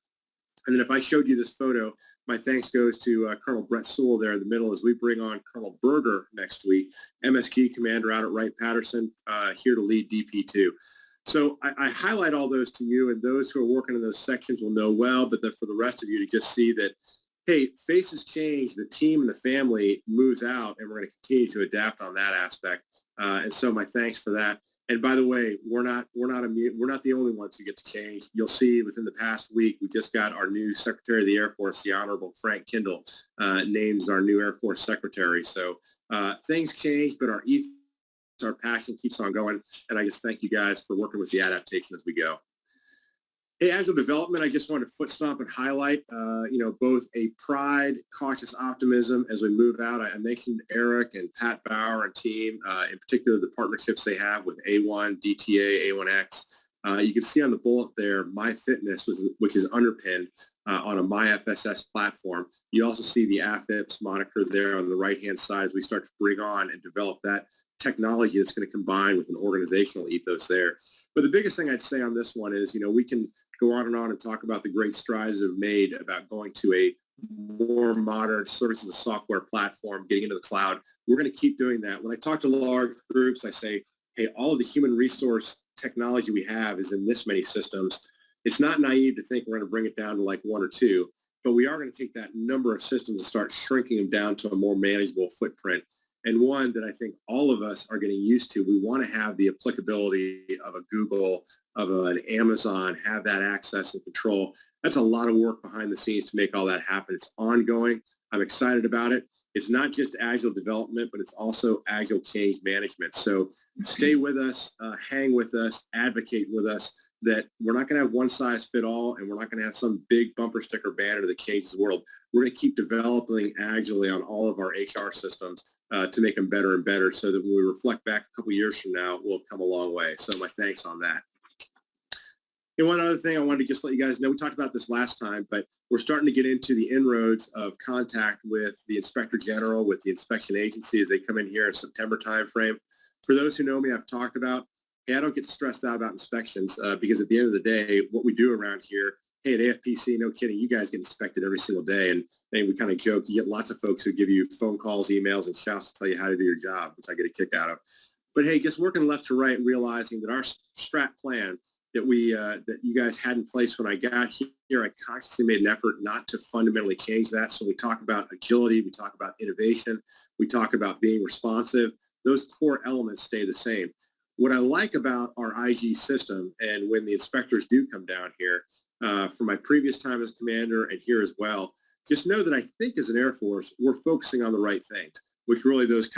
And then if I showed you this photo, my thanks goes to Colonel Brett Sewell there in the middle as we bring on Colonel Berger next week, MSG commander out at Wright-Patterson, here to lead DP2. So I highlight all those to you, and those who are working in those sections will know well, but then for the rest of you to just see that, hey, faces change, the team and the family moves out, and we're going to continue to adapt on that aspect. And so my thanks for that. And by the way, we're not immune. We're not the only ones who get to change. You'll see within the past week, we just got our new Secretary of the Air Force, the Honorable Frank Kindle, named as our new Air Force Secretary. So things change, but our ethos, our passion keeps on going. And I just thank you guys for working with the adaptation as we go. Hey, Agile Development, I just wanted to foot stomp and highlight, both a pride, cautious optimism as we move out. I mentioned Eric and Pat Bauer and team, in particular the partnerships they have with A1, DTA, A1X. You can see on the bullet there, My Fitness, which is underpinned on a MyFSS platform. You also see the AFPC moniker there on the right-hand side as we start to bring on and develop that technology that's going to combine with an organizational ethos there. But the biggest thing I'd say on this one is, we can go on and talk about the great strides that have made about going to a more modern services and software platform, getting into the cloud. We're going to keep doing that. When I talk to large groups, I say, hey, all of the human resource technology we have is in this many systems. It's not naive to think we're going to bring it down to like one or two, but we are going to take that number of systems and start shrinking them down to a more manageable footprint. And one that I think all of us are getting used to. We want to have the applicability of a Google, of an Amazon, have that access and control. That's a lot of work behind the scenes to make all that happen. It's ongoing. I'm excited about it. It's not just Agile development, but it's also Agile change management. So stay with us, hang with us, advocate with us. that we're not going to have one size fit all, and we're not going to have some big bumper sticker banner that changes the world. We're going to keep developing agilely on all of our HR systems to make them better and better, so that when we reflect back a couple years from now, we'll have come a long way. So my thanks on that. And one other thing I wanted to just let you guys know, we talked about this last time, but we're starting to get into the inroads of contact with the Inspector General, with the inspection agency as they come in here in September timeframe. For those who know me, I've talked about, hey, I don't get stressed out about inspections because at the end of the day, what we do around here, hey, at AFPC, no kidding, you guys get inspected every single day. And we kind of joke, you get lots of folks who give you phone calls, emails, and shouts to tell you how to do your job, which I get a kick out of. But hey, just working left to right and realizing that our strat plan that you guys had in place when I got here, I consciously made an effort not to fundamentally change that. So we talk about agility, we talk about innovation, we talk about being responsive. Those core elements stay the same. What I like about our IG system, and when the inspectors do come down here, from my previous time as commander and here as well, just know that I think as an Air Force, we're focusing on the right things, which really those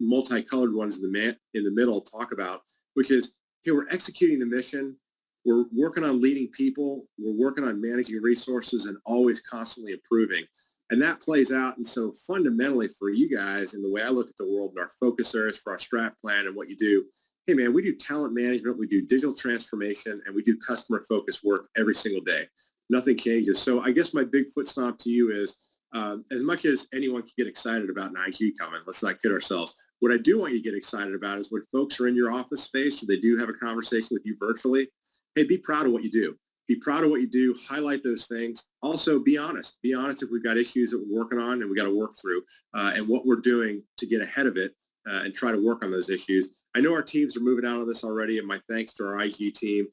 multicolored ones in the middle talk about, which is, hey, we're executing the mission, we're working on leading people, we're working on managing resources, and always constantly improving. And that plays out. And so fundamentally for you guys, and the way I look at the world and our focus areas for our strat plan and what you do, hey, man, we do talent management, we do digital transformation, and we do customer-focused work every single day. Nothing changes. So I guess my big foot stomp to you is, as much as anyone can get excited about an IG comment, let's not kid ourselves. What I do want you to get excited about is when folks are in your office space or they do have a conversation with you virtually, hey, be proud of what you do. Be proud of what you do. Highlight those things. Also, be honest. Be honest if we've got issues that we're working on and we got to work through and what we're doing to get ahead of it and try to work on those issues. I know our teams are moving out of this already, and my thanks to our IG team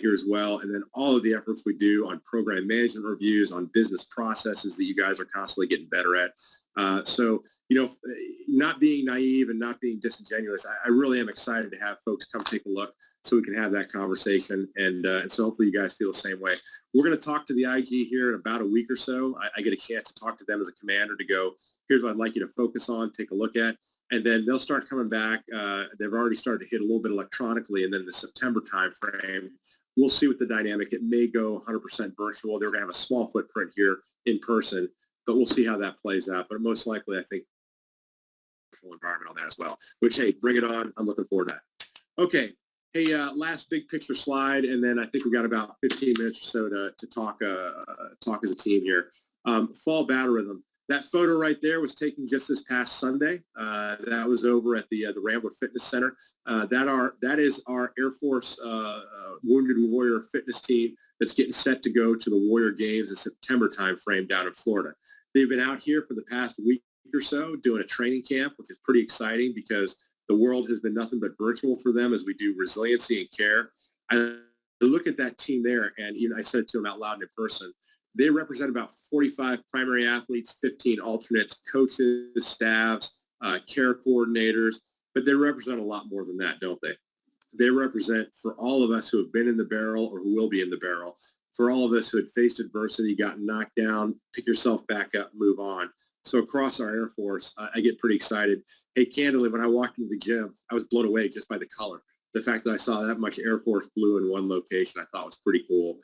here as well. And then all of the efforts we do on program management reviews, on business processes that you guys are constantly getting better at. So, not being naive and not being disingenuous, I really am excited to have folks come take a look so we can have that conversation. And so hopefully you guys feel the same way. We're going to talk to the IG here in about a week or so. I get a chance to talk to them as a commander to go, here's what I'd like you to focus on, take a look at. And then they'll start coming back. They've already started to hit a little bit electronically. And then the September timeframe, we'll see what the dynamic. It may go 100% virtual. They're going to have a small footprint here in person, but we'll see how that plays out. But most likely, I think, environment on that as well, which, hey, bring it on. I'm looking forward to that. Okay. Hey, last big picture slide, and then I think we got about 15 minutes or so to talk as a team here. Fall battle rhythm. That photo right there was taken just this past Sunday. That was over at the Rambler Fitness Center. That is our Air Force Wounded Warrior fitness team that's getting set to go to the Warrior Games in September timeframe down in Florida. They've been out here for the past week or so doing a training camp, which is pretty exciting because the world has been nothing but virtual for them as we do resiliency and care. I look at that team there, and I said to them out loud and in person, they represent about 45 primary athletes, 15 alternates, coaches, staffs, care coordinators, but they represent a lot more than that, don't they? They represent, for all of us who have been in the barrel or who will be in the barrel, for all of us who had faced adversity, gotten knocked down, pick yourself back up, move on. So across our Air Force, I get pretty excited. Hey, candidly, when I walked into the gym, I was blown away just by the color. The fact that I saw that much Air Force blue in one location, I thought was pretty cool.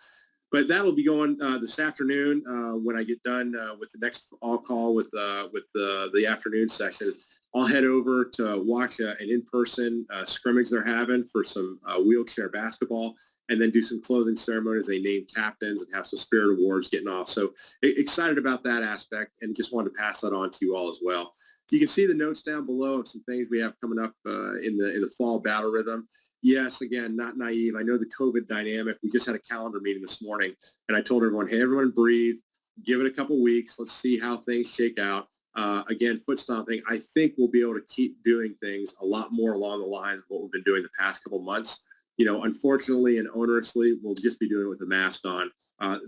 But that'll be going this afternoon when I get done with the next all-call with the afternoon session. I'll head over to watch an in-person scrimmage they're having for some wheelchair basketball, and then do some closing ceremonies. They name captains and have some spirit awards getting off. So excited about that aspect, and just wanted to pass that on to you all as well. You can see the notes down below of some things we have coming up in the fall battle rhythm. Yes, again, not naive. I know the COVID dynamic. We just had a calendar meeting this morning, and I told everyone, hey, everyone breathe, give it a couple weeks. Let's see how things shake out. Again, foot stomping, I think we'll be able to keep doing things a lot more along the lines of what we've been doing the past couple months. Unfortunately and onerously, we'll just be doing it with a mask on.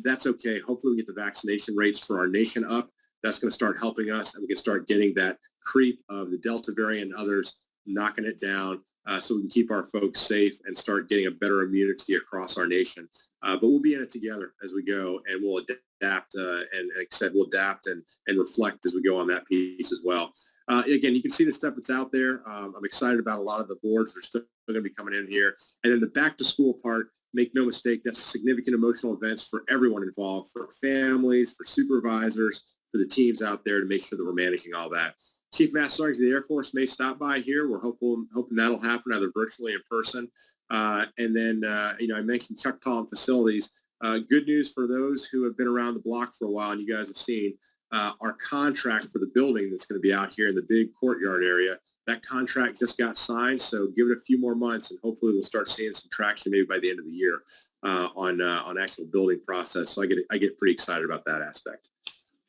That's okay. Hopefully we get the vaccination rates for our nation up. That's going to start helping us, and we can start getting that creep of the Delta variant and others, knocking it down. So we can keep our folks safe and start getting a better immunity across our nation. But we'll be in it together as we go, and we'll adapt and like I said, we'll adapt and reflect as we go on that piece as well. Again, you can see the stuff that's out there. I'm excited about a lot of the boards that are still going to be coming in here. And then the back to school part, make no mistake, that's significant emotional events for everyone involved, for families, for supervisors, for the teams out there to make sure that we're managing all that. Chief Master Sergeant of the Air Force may stop by here. We're hoping that'll happen either virtually or in person. And then, I mentioned Chuck Collin Facilities. Good news for those who have been around the block for a while, and you guys have seen our contract for the building that's going to be out here in the big courtyard area. That contract just got signed, so give it a few more months, and hopefully we'll start seeing some traction maybe by the end of the year on actual building process. So I get pretty excited about that aspect.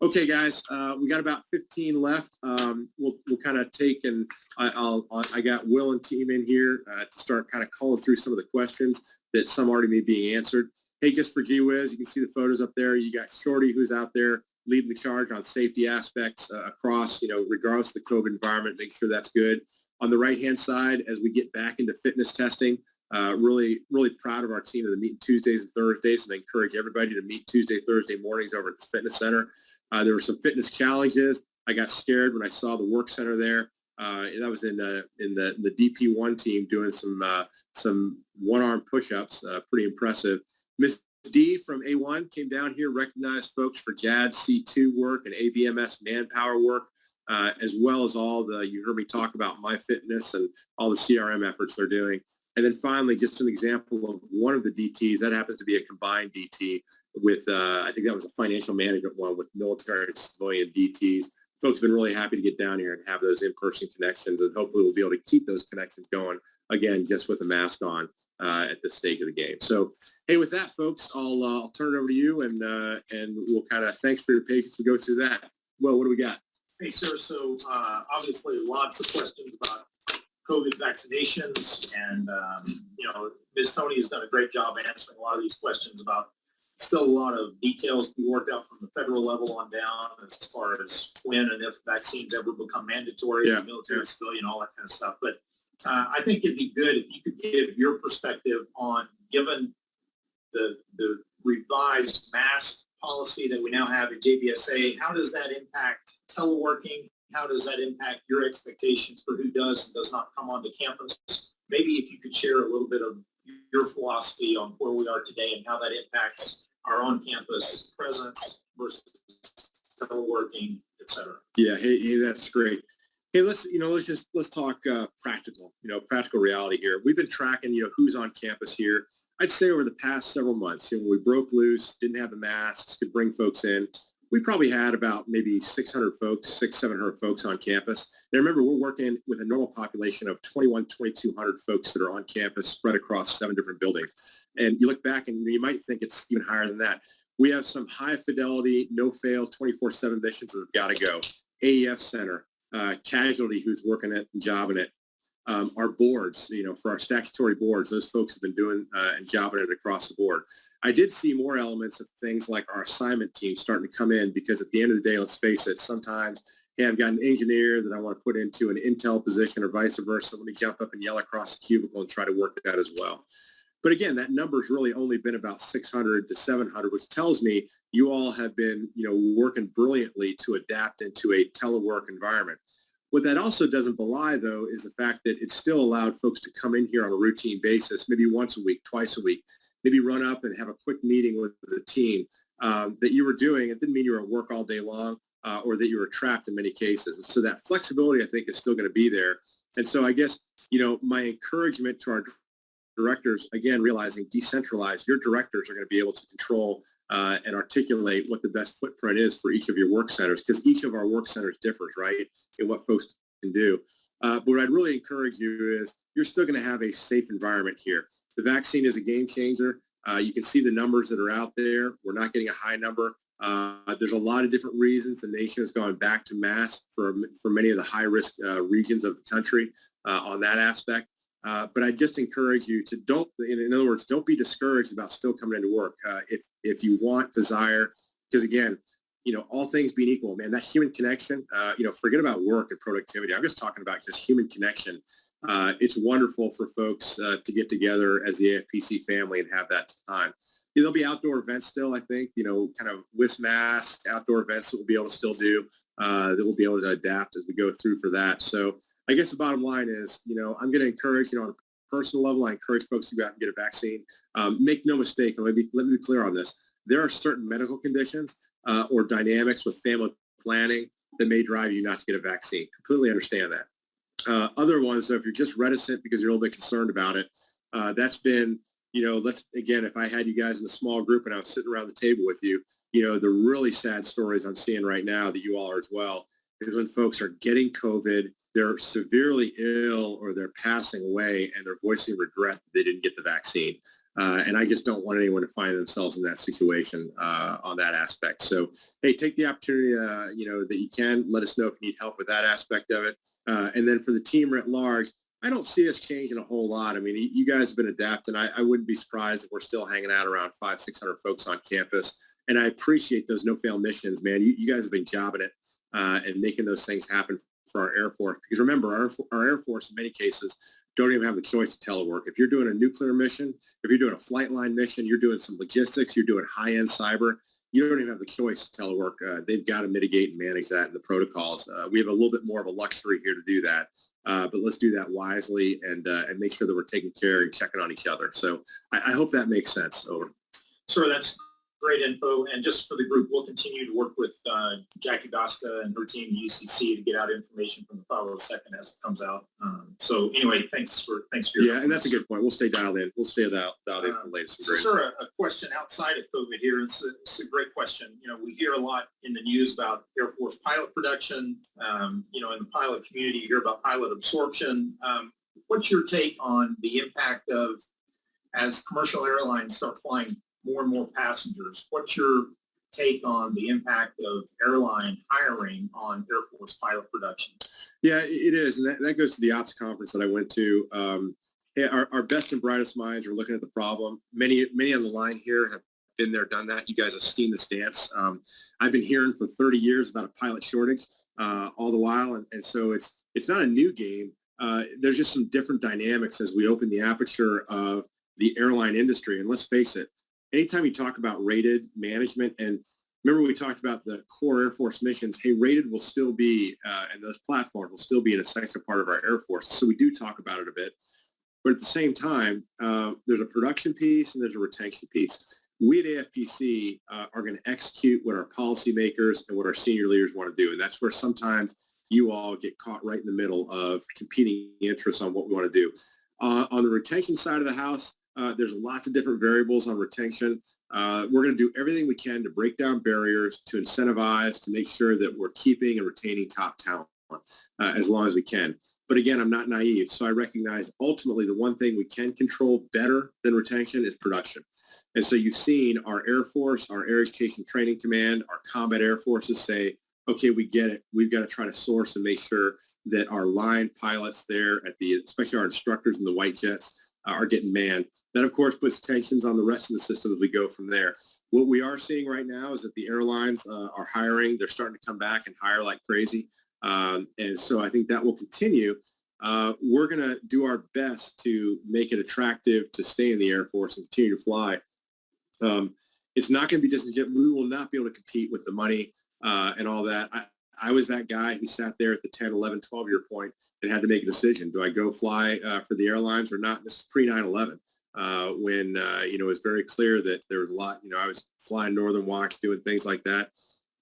Okay, guys, we got about 15 left. We'll kind of take, and I got Will and team in here to start kind of calling through some of the questions that some already may be answered. Hey, just for GWiz, you can see the photos up there. You got Shorty, who's out there leading the charge on safety aspects across, regardless of the COVID environment, make sure that's good. On the right-hand side, as we get back into fitness testing, really proud of our team that are meeting Tuesdays and Thursdays, and I encourage everybody to meet Tuesday, Thursday mornings over at the fitness center. There were some fitness challenges. I got scared when I saw the work center there. That was in the DP1 team doing some one-arm push-ups, pretty impressive. Miss D from A1 came down here, recognized folks for JAD C2 work and ABMS manpower work, as well as you heard me talk about MyFitness and all the CRM efforts they're doing. And then finally, just an example of one of the DTs, that happens to be a combined DT with, I think that was a financial management one with military and civilian DTs. Folks have been really happy to get down here and have those in-person connections, and hopefully we'll be able to keep those connections going, again, just with a mask on at this stage of the game. So, hey, with that, folks, I'll turn it over to you, and we'll kind of, thanks for your patience to go through that. Well, what do we got? Hey, sir. So obviously lots of questions about COVID vaccinations, and, Ms. Tony has done a great job answering a lot of these questions about still a lot of details to be worked out from the federal level on down as far as when and if vaccines ever become mandatory, military, civilian, all that kind of stuff. But I think it'd be good if you could give your perspective on, given the revised mask policy that we now have at JBSA, how does that impact teleworking? How does that impact your expectations for who does and does not come onto campus? Maybe if you could share a little bit of your philosophy on where we are today and how that impacts our on-campus presence versus teleworking, et cetera. Yeah, hey, that's great. Hey, let's talk practical reality here. We've been tracking, who's on campus here. I'd say over the past several months, when we broke loose, didn't have the masks, could bring folks in, we probably had about maybe 700 folks on campus. Now remember, we're working with a normal population of 2,200 folks that are on campus spread across 7 different buildings. And you look back and you might think it's even higher than that. We have some high fidelity, no fail, 24/7 missions that have got to go. AEF Center, Casualty, who's working it and jobbing it. Our boards, for our statutory boards, those folks have been doing and jobbing it across the board. I did see more elements of things like our assignment team starting to come in, because at the end of the day, let's face it, sometimes, hey, I've got an engineer that I want to put into an intel position or vice versa. Let me jump up and yell across the cubicle and try to work that as well. But again, that number's really only been about 600 to 700, which tells me you all have been, working brilliantly to adapt into a telework environment. What that also doesn't belie, though, is the fact that it still allowed folks to come in here on a routine basis, maybe once a week, twice a week, maybe run up and have a quick meeting with the team that you were doing. It didn't mean you were at work all day long or that you were trapped in many cases. And so that flexibility, I think, is still going to be there. And so I guess, my encouragement to our directors, again, realizing decentralized, your directors are going to be able to control and articulate what the best footprint is for each of your work centers, because each of our work centers differs, right, in what folks can do. But what I'd really encourage you is you're still going to have a safe environment here. The vaccine is a game changer. You can see the numbers that are out there. We're not getting a high number. There's a lot of different reasons the nation has gone back to masks for many of the high-risk regions of the country on that aspect. But I just encourage you to don't be discouraged about still coming into work if you want, desire, because again, all things being equal, man, that human connection, forget about work and productivity. I'm just talking about just human connection. It's wonderful for folks to get together as the AFPC family and have that time. There'll be outdoor events still, I think, kind of with masks, outdoor events that we'll be able to still do, that we'll be able to adapt as we go through for that. So I guess the bottom line is, I'm going to encourage, on a personal level, I encourage folks to go out and get a vaccine. Make no mistake, and let me be clear on this. There are certain medical conditions or dynamics with family planning that may drive you not to get a vaccine. Completely understand that. Other ones, so if you're just reticent because you're a little bit concerned about it, that's been, if I had you guys in a small group and I was sitting around the table with you, the really sad stories I'm seeing right now that you all are as well, is when folks are getting COVID, they're severely ill or they're passing away and they're voicing regret that they didn't get the vaccine. And I just don't want anyone to find themselves in that situation on that aspect. So, hey, take the opportunity, that you can. Let us know if you need help with that aspect of it. And then for the team at large, I don't see us changing a whole lot. I mean, you guys have been adapting. I wouldn't be surprised if we're still hanging out around 500-600 folks on campus. And I appreciate those no-fail missions, man. You guys have been jobbing it and making those things happen for our Air Force. Because remember, our Air Force in many cases don't even have the choice to telework. If you're doing a nuclear mission, if you're doing a flight line mission, you're doing some logistics, you're doing high-end cyber, you don't even have the choice to telework. They've got to mitigate and manage that in the protocols. We have a little bit more of a luxury here to do that. But let's do that wisely and make sure that we're taking care and checking on each other. So I hope that makes sense. Over. Sir, that's great info. And just for the group, we'll continue to work with Jackie Dosta and her team, UCC, to get out information from the 502nd as it comes out. So anyway, thanks for your and that's a good point. We'll stay dialed in. We'll stay dialed in for the latest. So, sir, a question outside of COVID here. It's a great question. We hear a lot in the news about Air Force pilot production. In the pilot community, you hear about pilot absorption. What's your take on the impact of, as commercial airlines start flying more and more passengers, what's your take on the impact of airline hiring on Air Force pilot production? Yeah, it is. And that goes to the ops conference that I went to. Our best and brightest minds are looking at the problem. Many on the line here have been there, done that. You guys have seen this dance. I've been hearing for 30 years about a pilot shortage all the while. And so it's not a new game. There's just some different dynamics as we open the aperture of the airline industry. And let's face it, anytime you talk about rated management, and remember we talked about the core Air Force missions, hey, rated will still be, and those platforms will still be an essential part of our Air Force. So we do talk about it a bit. But at the same time, there's a production piece and there's a retention piece. We at AFPC are going to execute what our policymakers and what our senior leaders want to do. And that's where sometimes you all get caught right in the middle of competing interests on what we want to do. On the retention side of the house, there's lots of different variables on retention. We're going to do everything we can to break down barriers, to incentivize, to make sure that we're keeping and retaining top talent as long as we can. But again, I'm not naive, so I recognize ultimately the one thing we can control better than retention is production. And so you've seen our Air Force, our Air Education Training Command, our combat air forces say, okay, we get it. We've got to try to source and make sure that our line pilots there, especially our instructors in the white jets, are getting manned. That, of course, puts tensions on the rest of the system as we go from there. What we are seeing right now is that the airlines are hiring. They're starting to come back and hire like crazy. And so I think that will continue. We're going to do our best to make it attractive to stay in the Air Force and continue to fly. It's not going to be disingenuous. We will not be able to compete with the money and all that. I was that guy who sat there at the 10, 11, 12-year point and had to make a decision. Do I go fly for the airlines or not? This is pre-9/11 when, it was very clear that there was a lot, I was flying Northern Watch, doing things like that.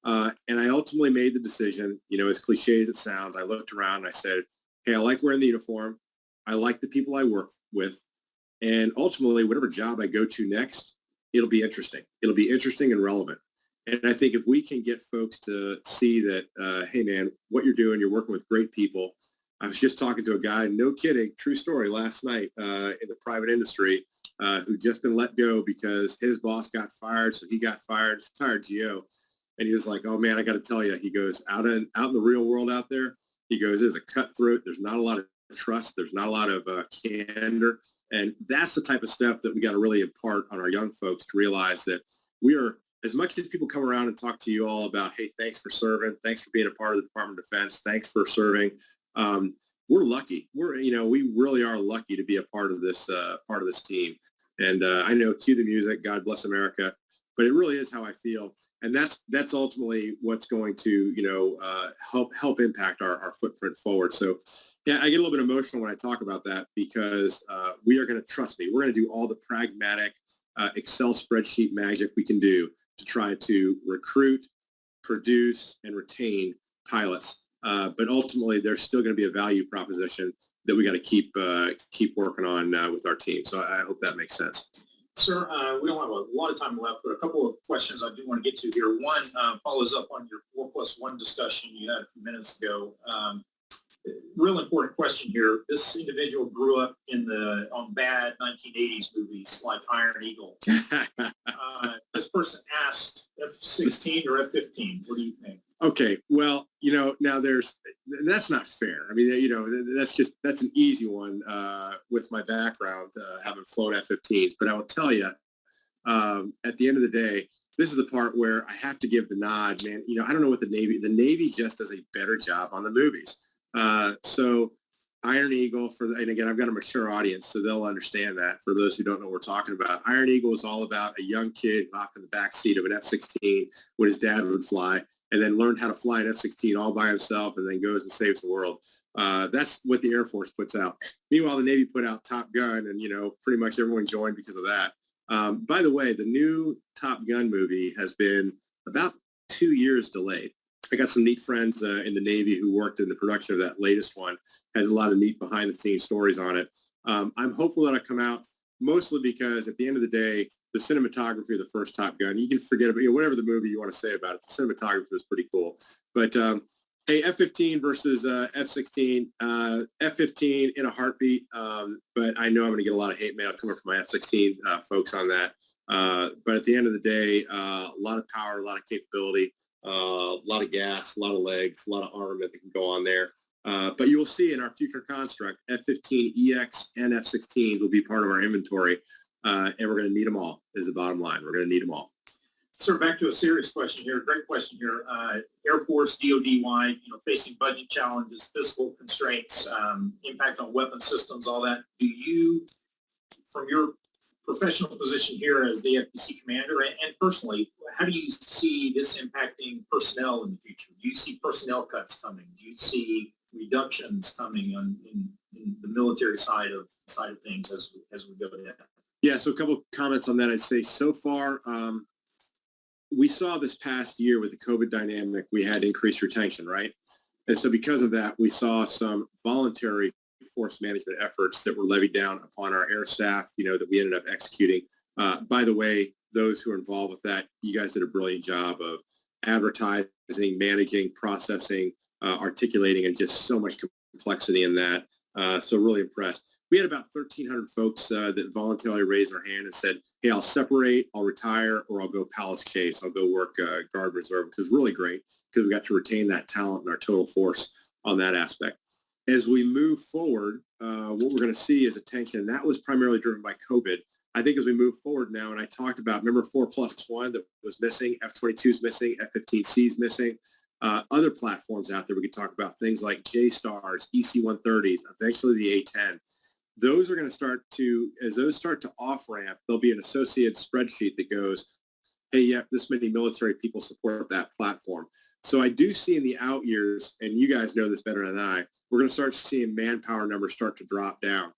And I ultimately made the decision, as cliche as it sounds, I looked around and I said, hey, I like wearing the uniform. I like the people I work with. And ultimately, whatever job I go to next, it'll be interesting. It'll be interesting and relevant. And I think if we can get folks to see that, hey, man, what you're doing, you're working with great people. I was just talking to a guy, no kidding, true story, last night in the private industry who'd just been let go because his boss got fired. So he got fired, retired GO. And he was like, oh, man, I got to tell you, he goes, out in the real world out there, he goes, there's a cutthroat. There's not a lot of trust. There's not a lot of candor. And that's the type of stuff that we got to really impart on our young folks to realize that we are, as much as people come around and talk to you all about, hey, thanks for serving, thanks for being a part of the Department of Defense, thanks for serving. We're lucky. We really are lucky to be a part of this team. And I know, cue the music, God bless America. but it really is how I feel. And that's ultimately what's going to, help impact our footprint forward. So yeah, I get a little bit emotional when I talk about that because we are going to, trust me, we're going to do all the pragmatic Excel spreadsheet magic we can do to try to recruit, produce, and retain pilots. But ultimately, there's still going to be a value proposition that we got to keep working on with our team. So I hope that makes sense. Sir, we don't have a lot of time left, but a couple of questions I do want to get to here. One follows up on your 4+1 discussion you had a few minutes ago. Real important question here. This individual grew up on bad 1980s movies like Iron Eagle. This person asked F-16 or F-15. What do you think? Okay, well, now that's not fair. I mean, that's an easy one with my background, having flown F-15s. But I will tell you, at the end of the day, this is the part where I have to give the nod, man. I don't know what the Navy just does a better job on the movies. So Iron Eagle, and again, I've got a mature audience, so they'll understand that. For those who don't know what we're talking about, Iron Eagle is all about a young kid hopped in the back seat of an F-16 when his dad would fly, and then learned how to fly an F-16 all by himself, and then goes and saves the world. That's what the Air Force puts out. Meanwhile, the Navy put out Top Gun, and pretty much everyone joined because of that. By the way, the new Top Gun movie has been about 2 years delayed. I got some neat friends in the Navy who worked in the production of that latest one, had a lot of neat behind-the-scenes stories on it. I'm hopeful that it'll come out, mostly because at the end of the day, the cinematography of the first Top Gun, you can forget about whatever the movie you want to say about it. The cinematography was pretty cool. But hey, F-15 versus F-16, F-15 in a heartbeat. But I know I'm going to get a lot of hate mail coming from my F-16 folks on that. But at the end of the day, a lot of power, a lot of capability. A lot of gas, a lot of legs, a lot of armament that can go on there. But you will see in our future construct, F-15EX and F-16 will be part of our inventory, and we're going to need them all is the bottom line. We're going to need them all. Sir, back to a serious question here. Great question here. Air Force, DOD-wide, facing budget challenges, fiscal constraints, impact on weapon systems, all that. Do you, from your professional position here as the AFPC commander and personally, how do you see this impacting personnel in the future? Do you see personnel cuts coming? Do you see reductions coming in the military side of things as we go ahead? Yeah, so a couple of comments on that. I'd say so far, we saw this past year with the COVID dynamic, we had increased retention, right? And so because of that, we saw some voluntary force management efforts that were levied down upon our air staff, that we ended up executing. By the way, those who are involved with that, you guys did a brilliant job of advertising, managing, processing, articulating, and just so much complexity in that. So really impressed. We had about 1,300 folks that voluntarily raised their hand and said, hey, I'll separate, I'll retire, or I'll go Palace Chase. I'll go work Guard Reserve, which was really great because we got to retain that talent in our total force on that aspect. As we move forward, what we're going to see is a tension. That was primarily driven by COVID. I think as we move forward now, and I talked about, remember 4+1 that was missing, F-22 is missing, F-15C is missing, other platforms out there we could talk about, things like J-Stars, EC-130s, eventually the A-10. Those are going to start to, as those start to off-ramp, there'll be an associated spreadsheet that goes, hey, yeah, this many military people support that platform. So I do see in the out years, and you guys know this better than I, we're going to start seeing manpower numbers start to drop down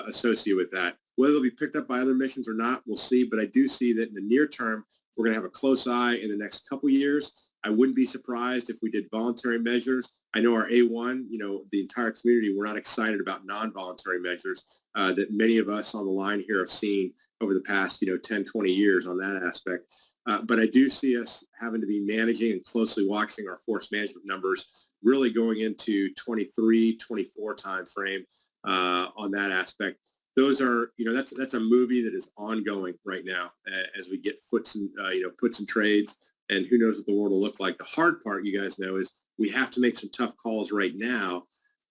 associated with that. Whether they'll be picked up by other missions or not, we'll see. But I do see that in the near term, we're going to have a close eye in the next couple years. I wouldn't be surprised if we did voluntary measures. I know our A1, the entire community, we're not excited about non-voluntary measures that many of us on the line here have seen over the past, 10, 20 years on that aspect. But I do see us having to be managing and closely watching our force management numbers really going into 23, 24 timeframe on that aspect. Those are, that's a movie that is ongoing right now as we get puts and trades, and who knows what the world will look like. The hard part, you guys know, is we have to make some tough calls right now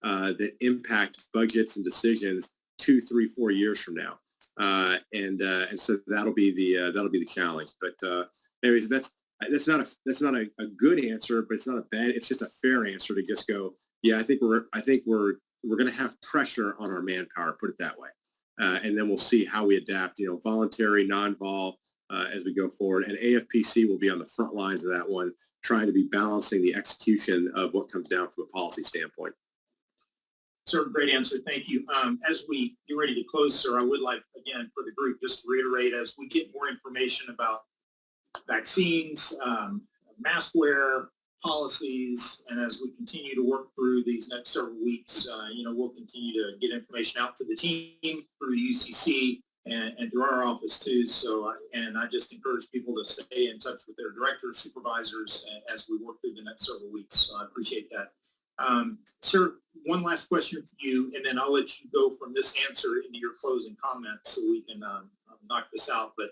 that impact budgets and decisions 2, 3, 4 years from now. And so that'll be the challenge. But anyways, that's not a good answer, but it's not a bad. It's just a fair answer to just go, yeah, I think we're going to have pressure on our manpower. Put it that way, and then we'll see how we adapt. Voluntary, non-vol, as we go forward. And AFPC will be on the front lines of that one, trying to be balancing the execution of what comes down from a policy standpoint. Sir, great answer. Thank you. As we get ready to close, sir, I would like, again, for the group, just to reiterate, as we get more information about vaccines, mask wear, policies, and as we continue to work through these next several weeks, we'll continue to get information out to the team through the UCC and through our office too. So, and I just encourage people to stay in touch with their directors, supervisors, as we work through the next several weeks. So I appreciate that. Sir, one last question for you, and then I'll let you go from this answer into your closing comments so we can knock this out. But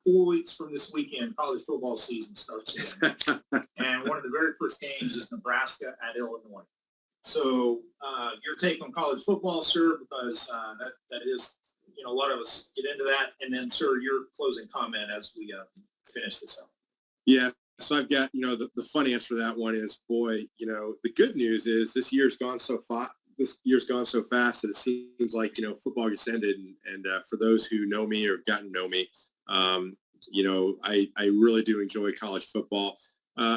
4 weeks from this weekend, college football season starts again. And one of the very first games is Nebraska at Illinois. So your take on college football, sir, because that is, a lot of us get into that. And then, sir, your closing comment as we finish this up. Yeah. So I've got, the fun answer to that one is, boy, the good news is this year's gone so fast. This year's gone so fast that it seems like, football just ended. And for those who know me or have gotten to know me, I really do enjoy college football,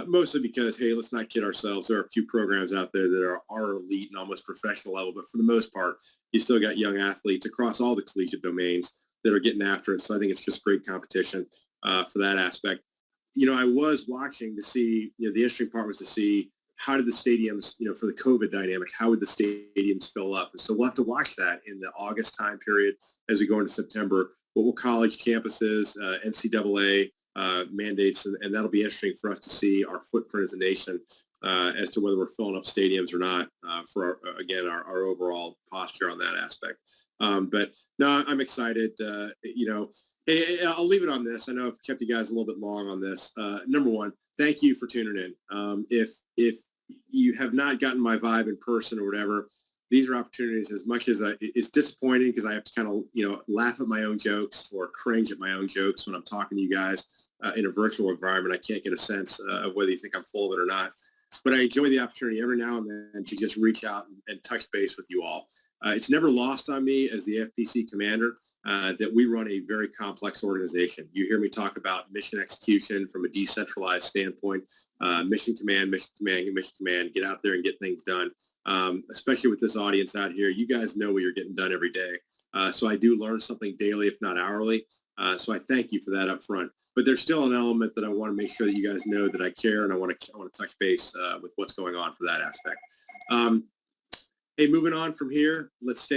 mostly because, hey, let's not kid ourselves. There are a few programs out there that are elite and almost professional level, but for the most part, you still got young athletes across all the collegiate domains that are getting after it. So I think it's just great competition for that aspect. I was watching to see, the interesting part was to see how did the stadiums, for the COVID dynamic, how would the stadiums fill up? And so we'll have to watch that in the August time period as we go into September. What will college campuses, NCAA mandates, and that'll be interesting for us to see our footprint as a nation as to whether we're filling up stadiums or not for, our overall posture on that aspect. But no, I'm excited. I'll leave it on this. I know I've kept you guys a little bit long on this. Number one, thank you for tuning in. If you have not gotten my vibe in person or whatever, these are opportunities. As much as it's disappointing because I have to kind of, laugh at my own jokes or cringe at my own jokes when I'm talking to you guys in a virtual environment. I can't get a sense of whether you think I'm full of it or not. But I enjoy the opportunity every now and then to just reach out and touch base with you all. It's never lost on me as the FPC commander that we run a very complex organization. You hear me talk about mission execution from a decentralized standpoint, mission command, get out there and get things done. Especially with this audience out here, you guys know what you're getting done every day. So I do learn something daily, if not hourly. So I thank you for that up front. But there's still an element that I want to make sure that you guys know that I care and I want to touch base with what's going on for that aspect. Hey, moving on from here, let's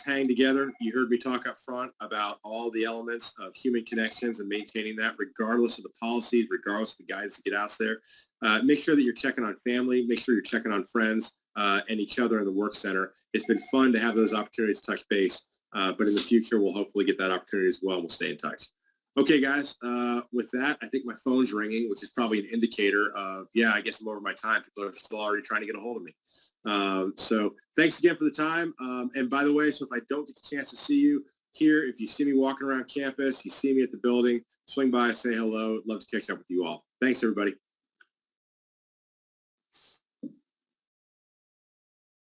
hang together. You heard me talk up front about all the elements of human connections and maintaining that regardless of the policies, regardless of the guidance to get out there. Make sure that you're checking on family. Make sure you're checking on friends and each other in the work center. It's been fun to have those opportunities to touch base, but in the future, we'll hopefully get that opportunity as well, and we'll stay in touch. Okay, guys, with that, I think my phone's ringing, which is probably an indicator of, I guess I'm over my time. People are still already trying to get a hold of me. So thanks again for the time. And by the way, so if I don't get a chance to see you here, if you see me walking around campus, you see me at the building, swing by, say hello. Love to catch up with you all. Thanks, everybody.